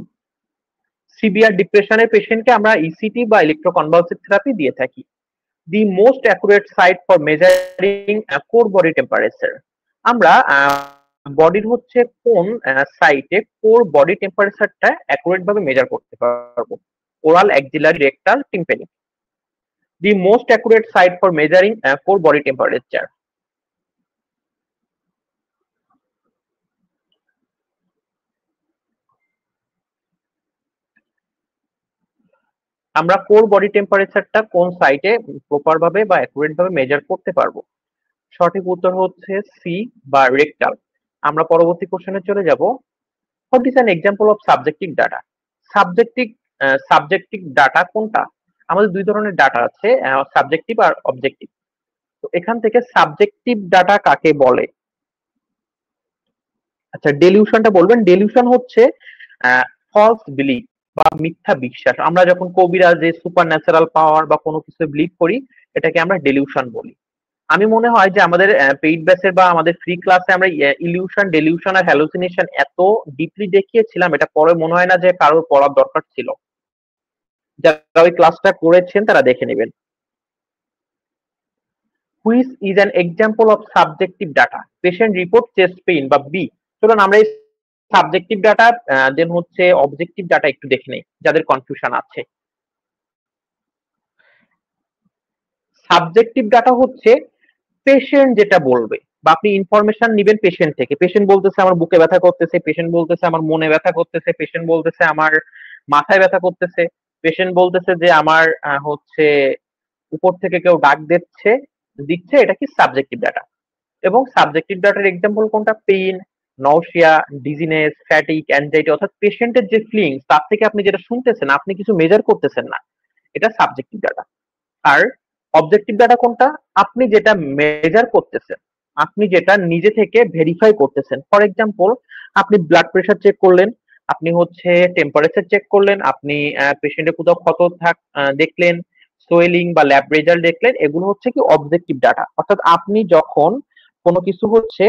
সিভিয়ার ডিপ্রেশনের পেশেন্টকে আমরা ইসিটি বা ইলেকট্রোকনভালসিভ থেরাপি দিয়ে থাকি। The most accurate site for measuring core body temperature. আমরা বডির হচ্ছে কোন সাইটে কোর বডি টেম্পারেচারটা অ্যাকুরেট ভাবে মেজার করতে পারবো? Oral, axillary, rectal, tympanic. The most accurate site for measuring core body temperature. আমরা কোর বডি টেম্পারেচারটা কোন সাইটে প্রপার ভাবে বা অ্যাকুরেট ভাবে মেজার করতে পারবো? সঠিক উত্তর হচ্ছে সি বা রেকটাল। আমরা পরবর্তী কোশ্চেনে চলে যাব। What is an example of subjective data? Subjective subjective data কোনটা? আমাদের দুই ধরনের ডাটা আছে, সাবজেক্টিভ আর অবজেক্টিভ। তো এখান থেকে সাবজেক্টিভ ডাটা কাকে বলে? আচ্ছা, ডেলিউশনটা বলবেন। ডেলিউশন হচ্ছে ফলস বিলিফ বা মিথ্যা বিশ্বাস। আমরা যখন কবিরা যে সুপার ন্যাচারাল পাওয়ার বা কোনো কিছু বিলিভ করি, এটাকে আমরা ডেলিউশন বলি। আমি মনে হয় যে আমাদের পেইড ব্যাচের বা আমাদের ফ্রি ক্লাসে আমরা ইলিউশন, ডেলিউশন আর হ্যালুসিনেশন এত ডিপলি দেখিয়েছিলাম, এটা পরে মনে হয় না যে কারোর পড়ার দরকার ছিল। যারা ওই ক্লাসটা করেছেন তারা দেখে নেবেন। Which is an example of subjective data? Patient report chest pain বা বি। চলুন আমরা এই সাবজেক্টিভ ডাটা দেন হচ্ছে অবজেক্টিভ ডাটা একটু দেখে নেই, যাদের কনফিউশন আছে। সাবজেক্টিভ ডাটা হচ্ছে পেশেন্ট যেটা বলবে বা আপনি ইনফরমেশন নিবেন পেশেন্ট থেকে। পেশেন্ট বলতেছে আমার বুকে ব্যথা করতেছে, পেশেন্ট বলতেছে আমার মনে ব্যথা করতেছে, পেশেন্ট বলতেছে আমার মাথায় ব্যথা করতেছে, পেশেন্ট বলতেছে যে আমার হচ্ছে উপর থেকে কেউ ডাক দিচ্ছে। এটা কি সাবজেক্টিভ ডাটা? এবং সাবজেক্টিভ ডাটার এক্সাম্পল কোনটা? পেইন, নওশিয়া, ডিজিনেস, ফ্যাটিক, অ্যাংজাইটি, অর্থাৎ পেশেন্টের যে ফিলিংস তার থেকে আপনি যেটা শুনতেছেন, আপনি কিছু মেজার করতেছেন না, এটা সাবজেক্টিভ ডাটা। আর অবজেক্টিভ ডাটা কোনটা? আপনি যেটা মেজার করতেছেন, আপনি যেটা নিজে থেকে ভেরিফাই করতেছেন। ফর এক্সাম্পল, আপনি ব্লাড প্রেশার চেক করলেন, আপনি হচ্ছে টেম্পারেচার চেক করলেন, আপনি পেশেন্টের কোথাও ক্ষত দেখলেন, সোয়েলিং বা ল্যাব রেজাল্ট দেখলেন, এগুলো হচ্ছে কি অবজেক্টিভ ডাটা। অর্থাৎ আপনি যখন কোনো কিছু হচ্ছে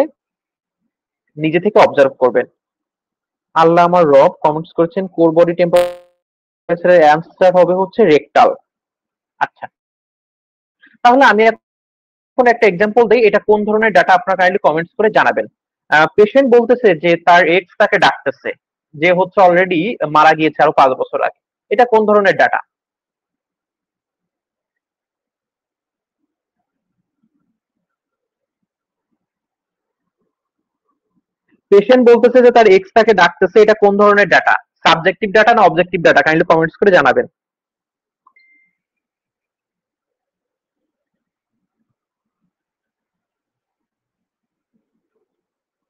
নিজে থেকে অবজার্ভ করবেন। আল্লাহ আমার রব কমেন্টস করেছেন কোর বডি টেম্পারেচারের অ্যান্সার হবে হচ্ছে রেকটাল। আচ্ছা, তাহলে আমি এখন একটা এক্সাম্পল দেই, এটা কোন ধরনের ডাটা আপনারা কাইন্ডলি কমেন্টস করে জানাবেন। পেশেন্ট বলতেছে যে তার এক্স তাকে ডাকতেছে, যে হচ্ছে অলরেডি মারা গিয়েছে আরো 5 বছর আগে। এটা কোন ধরনের ডাটা? পেশেন্ট বলতেছে যে তার এক্স তাকে ডাকতেছে, এটা কোন ধরনের ডাটা? সাবজেক্টিভ ডাটা না অবজেক্টিভ ডাটা? কাইন্ডলি কমেন্টস করে জানাবেন।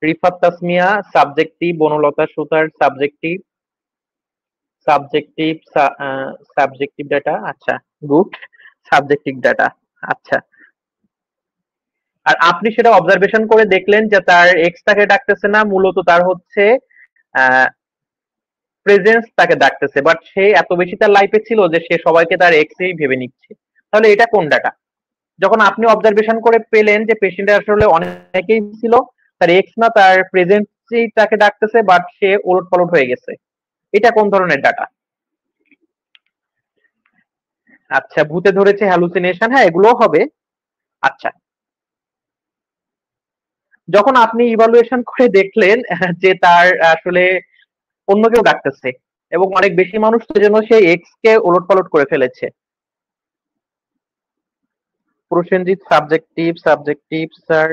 রিফাত তাসমিয়া সাবজেক্টিভ, বনলতা সুতার সাবজেক্টিভ, সাবজেক্টিভ, সাবজেক্টিভ ডাটা। আচ্ছা, গুড, সাবজেক্টিভ ডাটা। আচ্ছা, আর আপনি সেটা অবজারভেশন করে দেখলেন যে তার এক্স তাকে ডাকতেছে না, মূলত তার হচ্ছে প্রেজেন্স তাকে ডাকতেছে, বাট সে এত বেশি তার লাইফে ছিল যে সে সবাইকে তার এক্সই ভেবে নিচ্ছে। তাহলে এটা কোন ডাটা? যখন আপনি অবজারভেশন করে পেলেন যে পেশেন্টের আসলে অনেকেই ছিল, তার এক্স না তার প্রেজেন্সই তাকে ডাকতেছে, বাট সে ওলট পালট হয়ে গেছে, এটা কোন ধরনের ডাটা? আচ্ছা, ভূতে ধরেছে, হ্যালুসিনেশন, হ্যাঁ এগুলোও হবে। আচ্ছা, যখন আপনি ইভালুয়েশন করে দেখলেন যে তার আসলে অন্য কেউ ডাকতেছে এবং অনেক বেশি মানুষ, তো জন্য সেই এক্স কে ওলট পালট করে ফেলেছে। Prosenjit subjective, subjective sir.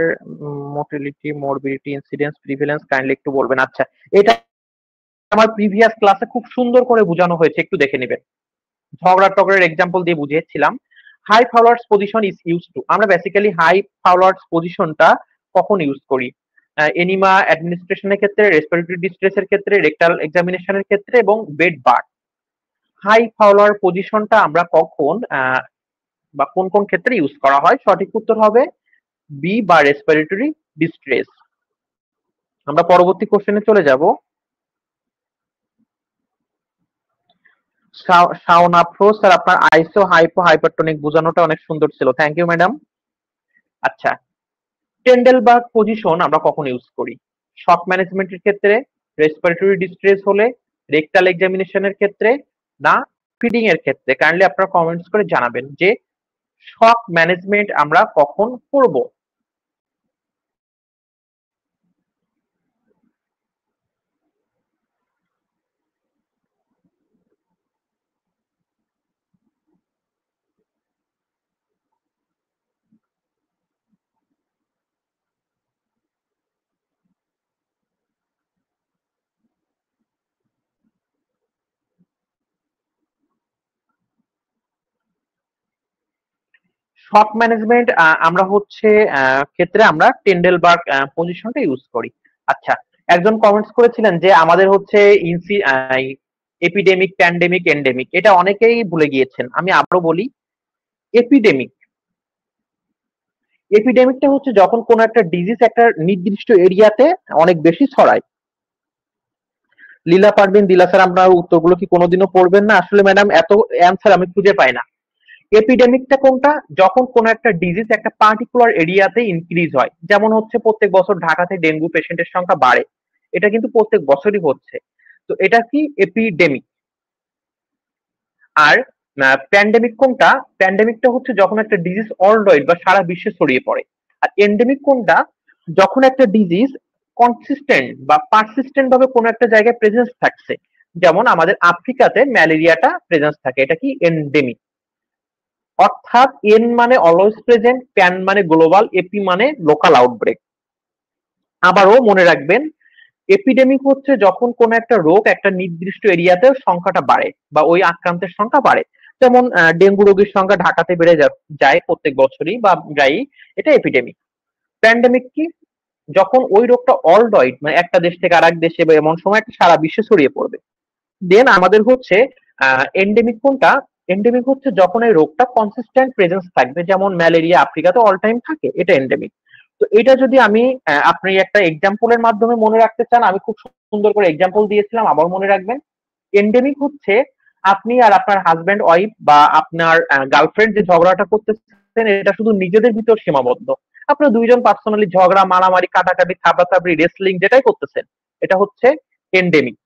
Motility, morbidity, incidence, prevalence kindly একটু বলবেন। আচ্ছা, এটা আমার প্রিভিয়াস ক্লাসে খুব সুন্দর করে বোঝানো হয়েছে, একটু দেখে নেবেন। ঝগড়া টগড়ার এক্সাম্পল দিয়ে বুঝিয়েছিলাম। High Fowler's position is use to, আমরা বেসিক্যালি হাই ফাউলার্স পজিশনটা কখন ইউজ করি? এনিমা অ্যাডমিনিস্ট্রেশনের ক্ষেত্রে, রেসপিরেটরি ডিস্ট্রেসের ক্ষেত্রে, রেকটাল এক্সামিনেশনের ক্ষেত্রে এবং বেড বার। হাই ফাউলার পজিশনটা আমরা কখন বা কোন কোন ক্ষেত্রে ইউজ করা হয়? সঠিক উত্তর হবে বি বা রেসপিরেটরি ডিস্ট্রেস। আমরা পরবর্তী কোশ্চেনে চলে যাব। শাওন আফরো স্যার, আপনার আইসো হাইপো হাইপারটনিক বোঝানোটা অনেক সুন্দর ছিল, থ্যাংক ইউ ম্যাডাম। আচ্ছা, টেন্ডেলবার্গ পজিশন আমরা কখন ইউজ করি? শক ম্যানেজমেন্টের ক্ষেত্রে, রেসপিরেটরি ডিস্ট্রেস হলে, রেকটাল এক্সামিনেশনের ক্ষেত্রে, না ফিডিং এর ক্ষেত্রে? কাইন্ডলি আপনারা কমেন্টস করে জানাবেন যে শক ম্যানেজমেন্ট আমরা কখন করব? শক ম্যানেজমেন্ট আমরা হচ্ছে ক্ষেত্রে আমরা টেন্ডেলবার্গ পজিশনটা ইউজ করি। আচ্ছা, একজন কমেন্টস করেছিলেন যে আমাদের হচ্ছে এপিডেমিক, প্যান্ডেমিক, এন্ডেমিক, এটা অনেকেই ভুলে গিয়েছেন। আমি আবারও বলি, এপিডেমিক এপিডেমিকটা হচ্ছে যখন কোনো একটা ডিজিজ একটা নির্দিষ্ট এরিয়াতে অনেক বেশি ছড়ায়। লীলা পারবেন, দিলা স্যার, আপনার উত্তরগুলো কি কোনোদিনও পড়বেন না? আসলে ম্যাডাম এত অ্যান্সার আমি খুঁজে পাই না। এপিডেমিকটা কোনটা? যখন কোন একটা ডিজিজ একটা পার্টিকুলার এরিয়াতে ইনক্রিজ হয়, যেমন হচ্ছে প্রত্যেক বছর ঢাকাতে ডেঙ্গু পেশেন্টের সংখ্যা বাড়ে, এটা কিন্তু প্রত্যেক বছরই হচ্ছে, তো এটা কি এপিডেমিক। আর প্যান্ডেমিক কোনটা? প্যান্ডেমিকটা হচ্ছে যখন একটা ডিজিজ ওয়ার্ল্ড ওয়াইড বা সারা বিশ্বে ছড়িয়ে পড়ে। আর এন্ডেমিক কোনটা? যখন একটা ডিজিজ কনসিস্টেন্ট বা পারসিস্টেন্ট ভাবে কোনো একটা জায়গায় প্রেজেন্স থাকছে, যেমন আমাদের আফ্রিকাতে ম্যালেরিয়াটা প্রেজেন্স থাকে, এটা কি এন্ডেমিক। অর্থাৎ এন মানে অলওয়েজ প্রেজেন্ট, প্যান মানে গ্লোবাল, এপি মানে লোকাল আউটব্রেক। আবারও মনে রাখবেন, এপিডেমিক হচ্ছে যখন কোন একটা রোগ একটা নির্দিষ্ট এরিয়াতে সংখ্যাটা বাড়ে বা ওই আক্রান্তের সংখ্যা বাড়ে, যেমন ডেঙ্গু রোগীর সংখ্যা ঢাকাতে বেড়ে যায় প্রত্যেক বছরই বা যাই, এটা এপিডেমিক। প্যান্ডেমিক কি? যখন ওই রোগটা ওয়ার্ল্ড ওয়াইড মানে একটা দেশ থেকে আরেক দেশে বা এমন সময় একটা সারা বিশ্বে ছড়িয়ে পড়বে। দেন আমাদের হচ্ছে এন্ডেমিক কোনটা? এন্ডেমিক হচ্ছে যখন এই রোগটা কনসিস্টেন্ট প্রেজেন্স থাকবে, যেমন ম্যালেরিয়া আফ্রিকাতে অল টাইম থাকে, এটা এন্ডেমিক। তো এটা যদি আমি আপনি একটা এক্সাম্পলের মাধ্যমে মনে রাখতে চান, আমি খুব সুন্দর করে এক্সাম্পল দিয়েছিলাম, আবার মনে রাখবেন। এন্ডেমিক হচ্ছে আপনি আর আপনার হাজব্যান্ড ওয়াইফ বা আপনার গার্লফ্রেন্ড যে ঝগড়াটা করতেছেন, এটা শুধু নিজেদের ভিতর সীমাবদ্ধ। আপনার দুইজন পার্সোনালি ঝগড়া, মারামারি, কাটাকাটি, থাপাথাপড়ি, রেসলিং যেটাই করতেছেন, এটা হচ্ছে এন্ডেমিক।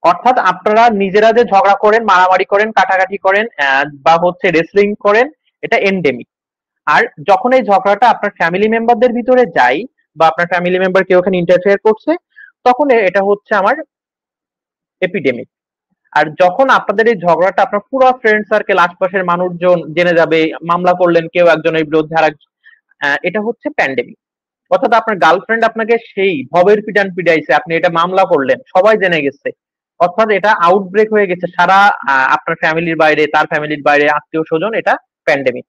অর্থাৎ আপনারা নিজেরা যে ঝগড়া করেন, মারামারি করেন, কাটাকাটি করেন বা হচ্ছে রেসলিং করেন, এটা এন্ডেমিক। আর যখন এই ঝগড়াটা আপনার ফ্যামিলি মেম্বারদের ভিতরে যায় বা আপনার ফ্যামিলি মেম্বার কেউ ওখানে ইন্টারফেয়ার করছে, তখন এটা হচ্ছে আমার এপিডেমিক। আর যখন আপনাদের এই ঝগড়াটা আপনার পুরো ফ্রেন্ড সার্কেল, আশপাশের মানুষজন জেনে যাবে, মামলা করলেন কেউ একজনের বিরুদ্ধে আর এটা হচ্ছে প্যান্ডেমিক। অর্থাৎ আপনার গার্লফ্রেন্ড আপনাকে সেই ভবের পিটান পিটাইছে, আপনি এটা মামলা করলেন, সবাই জেনে গেছে, অর্থাৎ এটা আউটব্রেক হয়ে গেছে সারা আপনার ফ্যামিলির বাইরে, তার ফ্যামিলির বাইরে, আত্মীয় স্বজন, এটা প্যান্ডেমিক।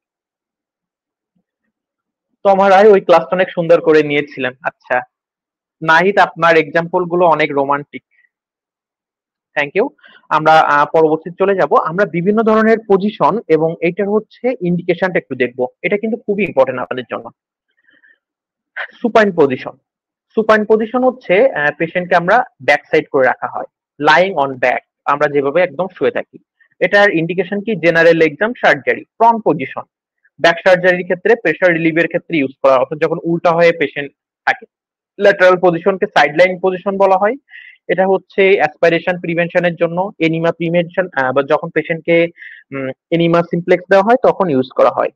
তো আমার ওই ক্লাসটা অনেক সুন্দর করে নিয়েছিলেন। আচ্ছা নাহিদ, আপনার এক্সাম্পল গুলো অনেক রোমান্টিক, থ্যাংক ইউ। আমরা পরবর্তীতে চলে যাব। আমরা বিভিন্ন ধরনের পজিশন এবং এইটার হচ্ছে ইন্ডিকেশনটা একটু দেখবো, এটা কিন্তু খুবই ইম্পর্টেন্ট আপনাদের জন্য। Supine position. সুপাইন পজিশন হচ্ছে পেশেন্টকে আমরা ব্যাক সাইড করে রাখা হয়, লাইং অন ব্যাক, আমরা যেভাবে একদম শুয়ে থাকি। এটার ইন্ডিকেশন কি? General exam, surgery. Prawn position, back সার্জারির ক্ষেত্রে, প্রেসার রিলিভের ক্ষেত্রে ইউজ করা, অর্থাৎ যখন উল্টা হয়ে পেশেন্ট থাকে। ল্যাটারাল পজিশনকে সাইডলাইন পজিশন বলা হয়, এটা হচ্ছে অ্যাসপাইরেশন প্রিভেনশনের জন্য, এনিমা প্রিভেনশন বা যখন পেশেন্টকে এনিমা সিমপ্লেক্স দেওয়া হয় তখন ইউজ করা হয়।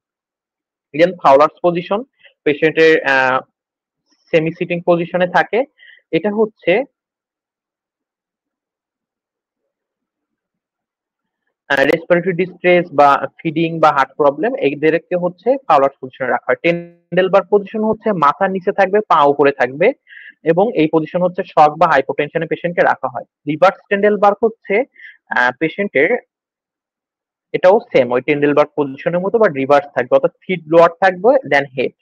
দেন ফাউলার্স পজিশন, পেশেন্টের সেমি সিটিং পজিশনে থাকে, এটা হচ্ছে রেসপিরেটরি ডিস্ট্রেস বা ফিডিং বা হার্ট প্রবলেম, এদেরকে হচ্ছে ফাউলার পজিশনে রাখা হয়। টেন্ডেলবার পজিশন হচ্ছে মাথার নিচে থাকবে, পা উপরে থাকবে, এবং এই পজিশন হচ্ছে শক বা হাইপোটেনশনে পেশেন্টকে রাখা হয়। রিভার্স টেন্ডেলবার হচ্ছে পেশেন্টের, এটাও সেম ওই টেন্ডেলবার পজিশনের মতো, বাট রিভার্স থাকবে, অর্থাৎ ফিট লোয়ার থাকবে দেন হেড,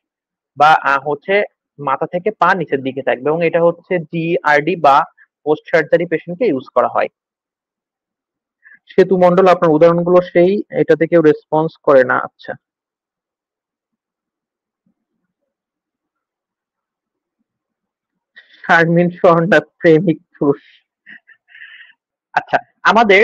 বা হচ্ছে মাথা থেকে পা নিচের দিকে থাকবে, এবং এটা হচ্ছে জিআরডি বা পোস্ট সার্জারি পেশেন্টকে ইউজ করা হয়। সেতু মন্ডল, আপনার উদাহরণগুলো সেই, এটাতে কেউ রেসপন্স করে না। আচ্ছা, শারমিন স্বর্ণা, প্রেমিক পুরুষ। আচ্ছা, আমাদের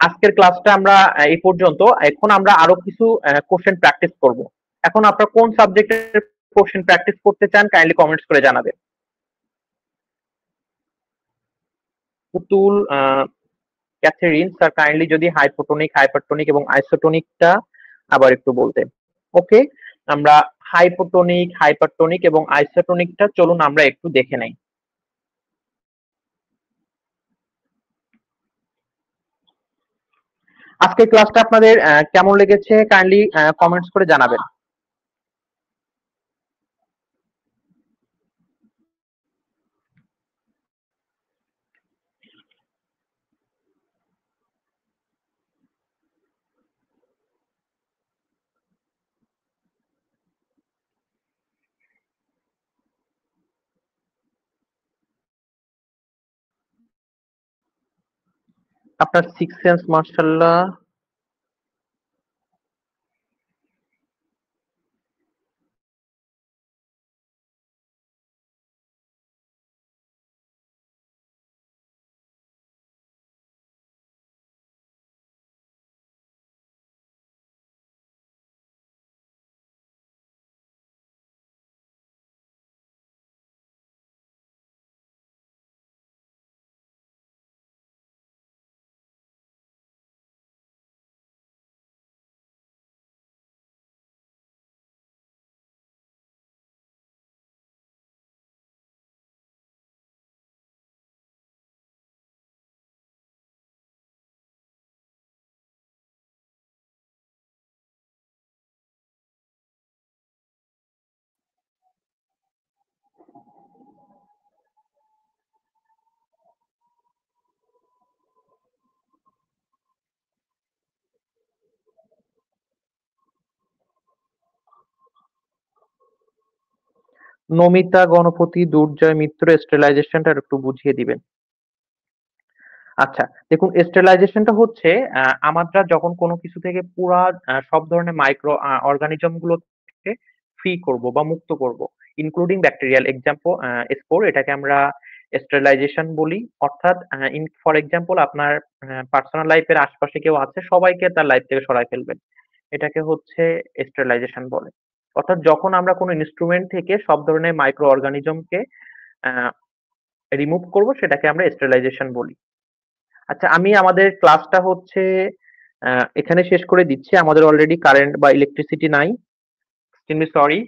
আজকের ক্লাসটা আমরা এই পর্যন্ত। এখন আমরা আরো কিছু কোশ্চেন প্র্যাকটিস করব। এখন আপনারা কোন সাবজেক্টের কোশ্চেন প্র্যাকটিস করতে চান কাইন্ডলি কমেন্টস করে জানাবেন। পুতুল, ক্যাথেরিন স্যার, কাইন্ডলি যদি হাইপোটোনিক, হাইপারটোনিক এবং আইসোটোনিকটা আবার একটু বলতে। ওকে, আমরা হাইপোটনিক, হাইপারটনিক এবং আইসোটনিকটা চলুন আমরা একটু দেখে নেই। আজকের ক্লাসটা আপনাদের কেমন লেগেছে কাইন্ডলি কমেন্টস করে জানাবেন। আপনার সিক্স সেন্স মার্শাল্লাহ। নমিতা, গণপতি, দুর্জয় মিত্র, স্টেলাইজেশনটা একটু বুঝিয়ে দিবেন। আচ্ছা, দেখুন স্টেলাইজেশনটা হচ্ছে আমরা যখন কোনো কিছু থেকে পুরা সব ধরনের মাইক্রো অর্গানিজম গুলোকে ফ্রি করব বা মুক্ত করব, ইনক্লুডিং ব্যাকটেরিয়াল এক্সাম্পল স্পোর, এটাকে আমরা স্টেলাইজেশন বলি। অর্থাৎ ফর এক্সাম্পল আপনার পার্সোনাল লাইফের আশপাশে কেউ আছে, সবাইকে তার লাইফ থেকে সরাই ফেলবেন, এটাকে হচ্ছে স্টেলাইজেশন বলে। অর্থাৎ যখন আমরা কোনো ইনস্ট্রুমেন্ট থেকে সব ধরনের মাইক্রো অর্গানিজমকে রিমুভ করব, সেটাকে আমরা স্টেলাইজেশন বলি। আচ্ছা, আমি আমাদের ক্লাসটা হচ্ছে এখানে শেষ করে দিচ্ছি। আমাদের অলরেডি কারেন্ট বা ইলেকট্রিসিটি নাই, এক্সট্রিমলি সরি।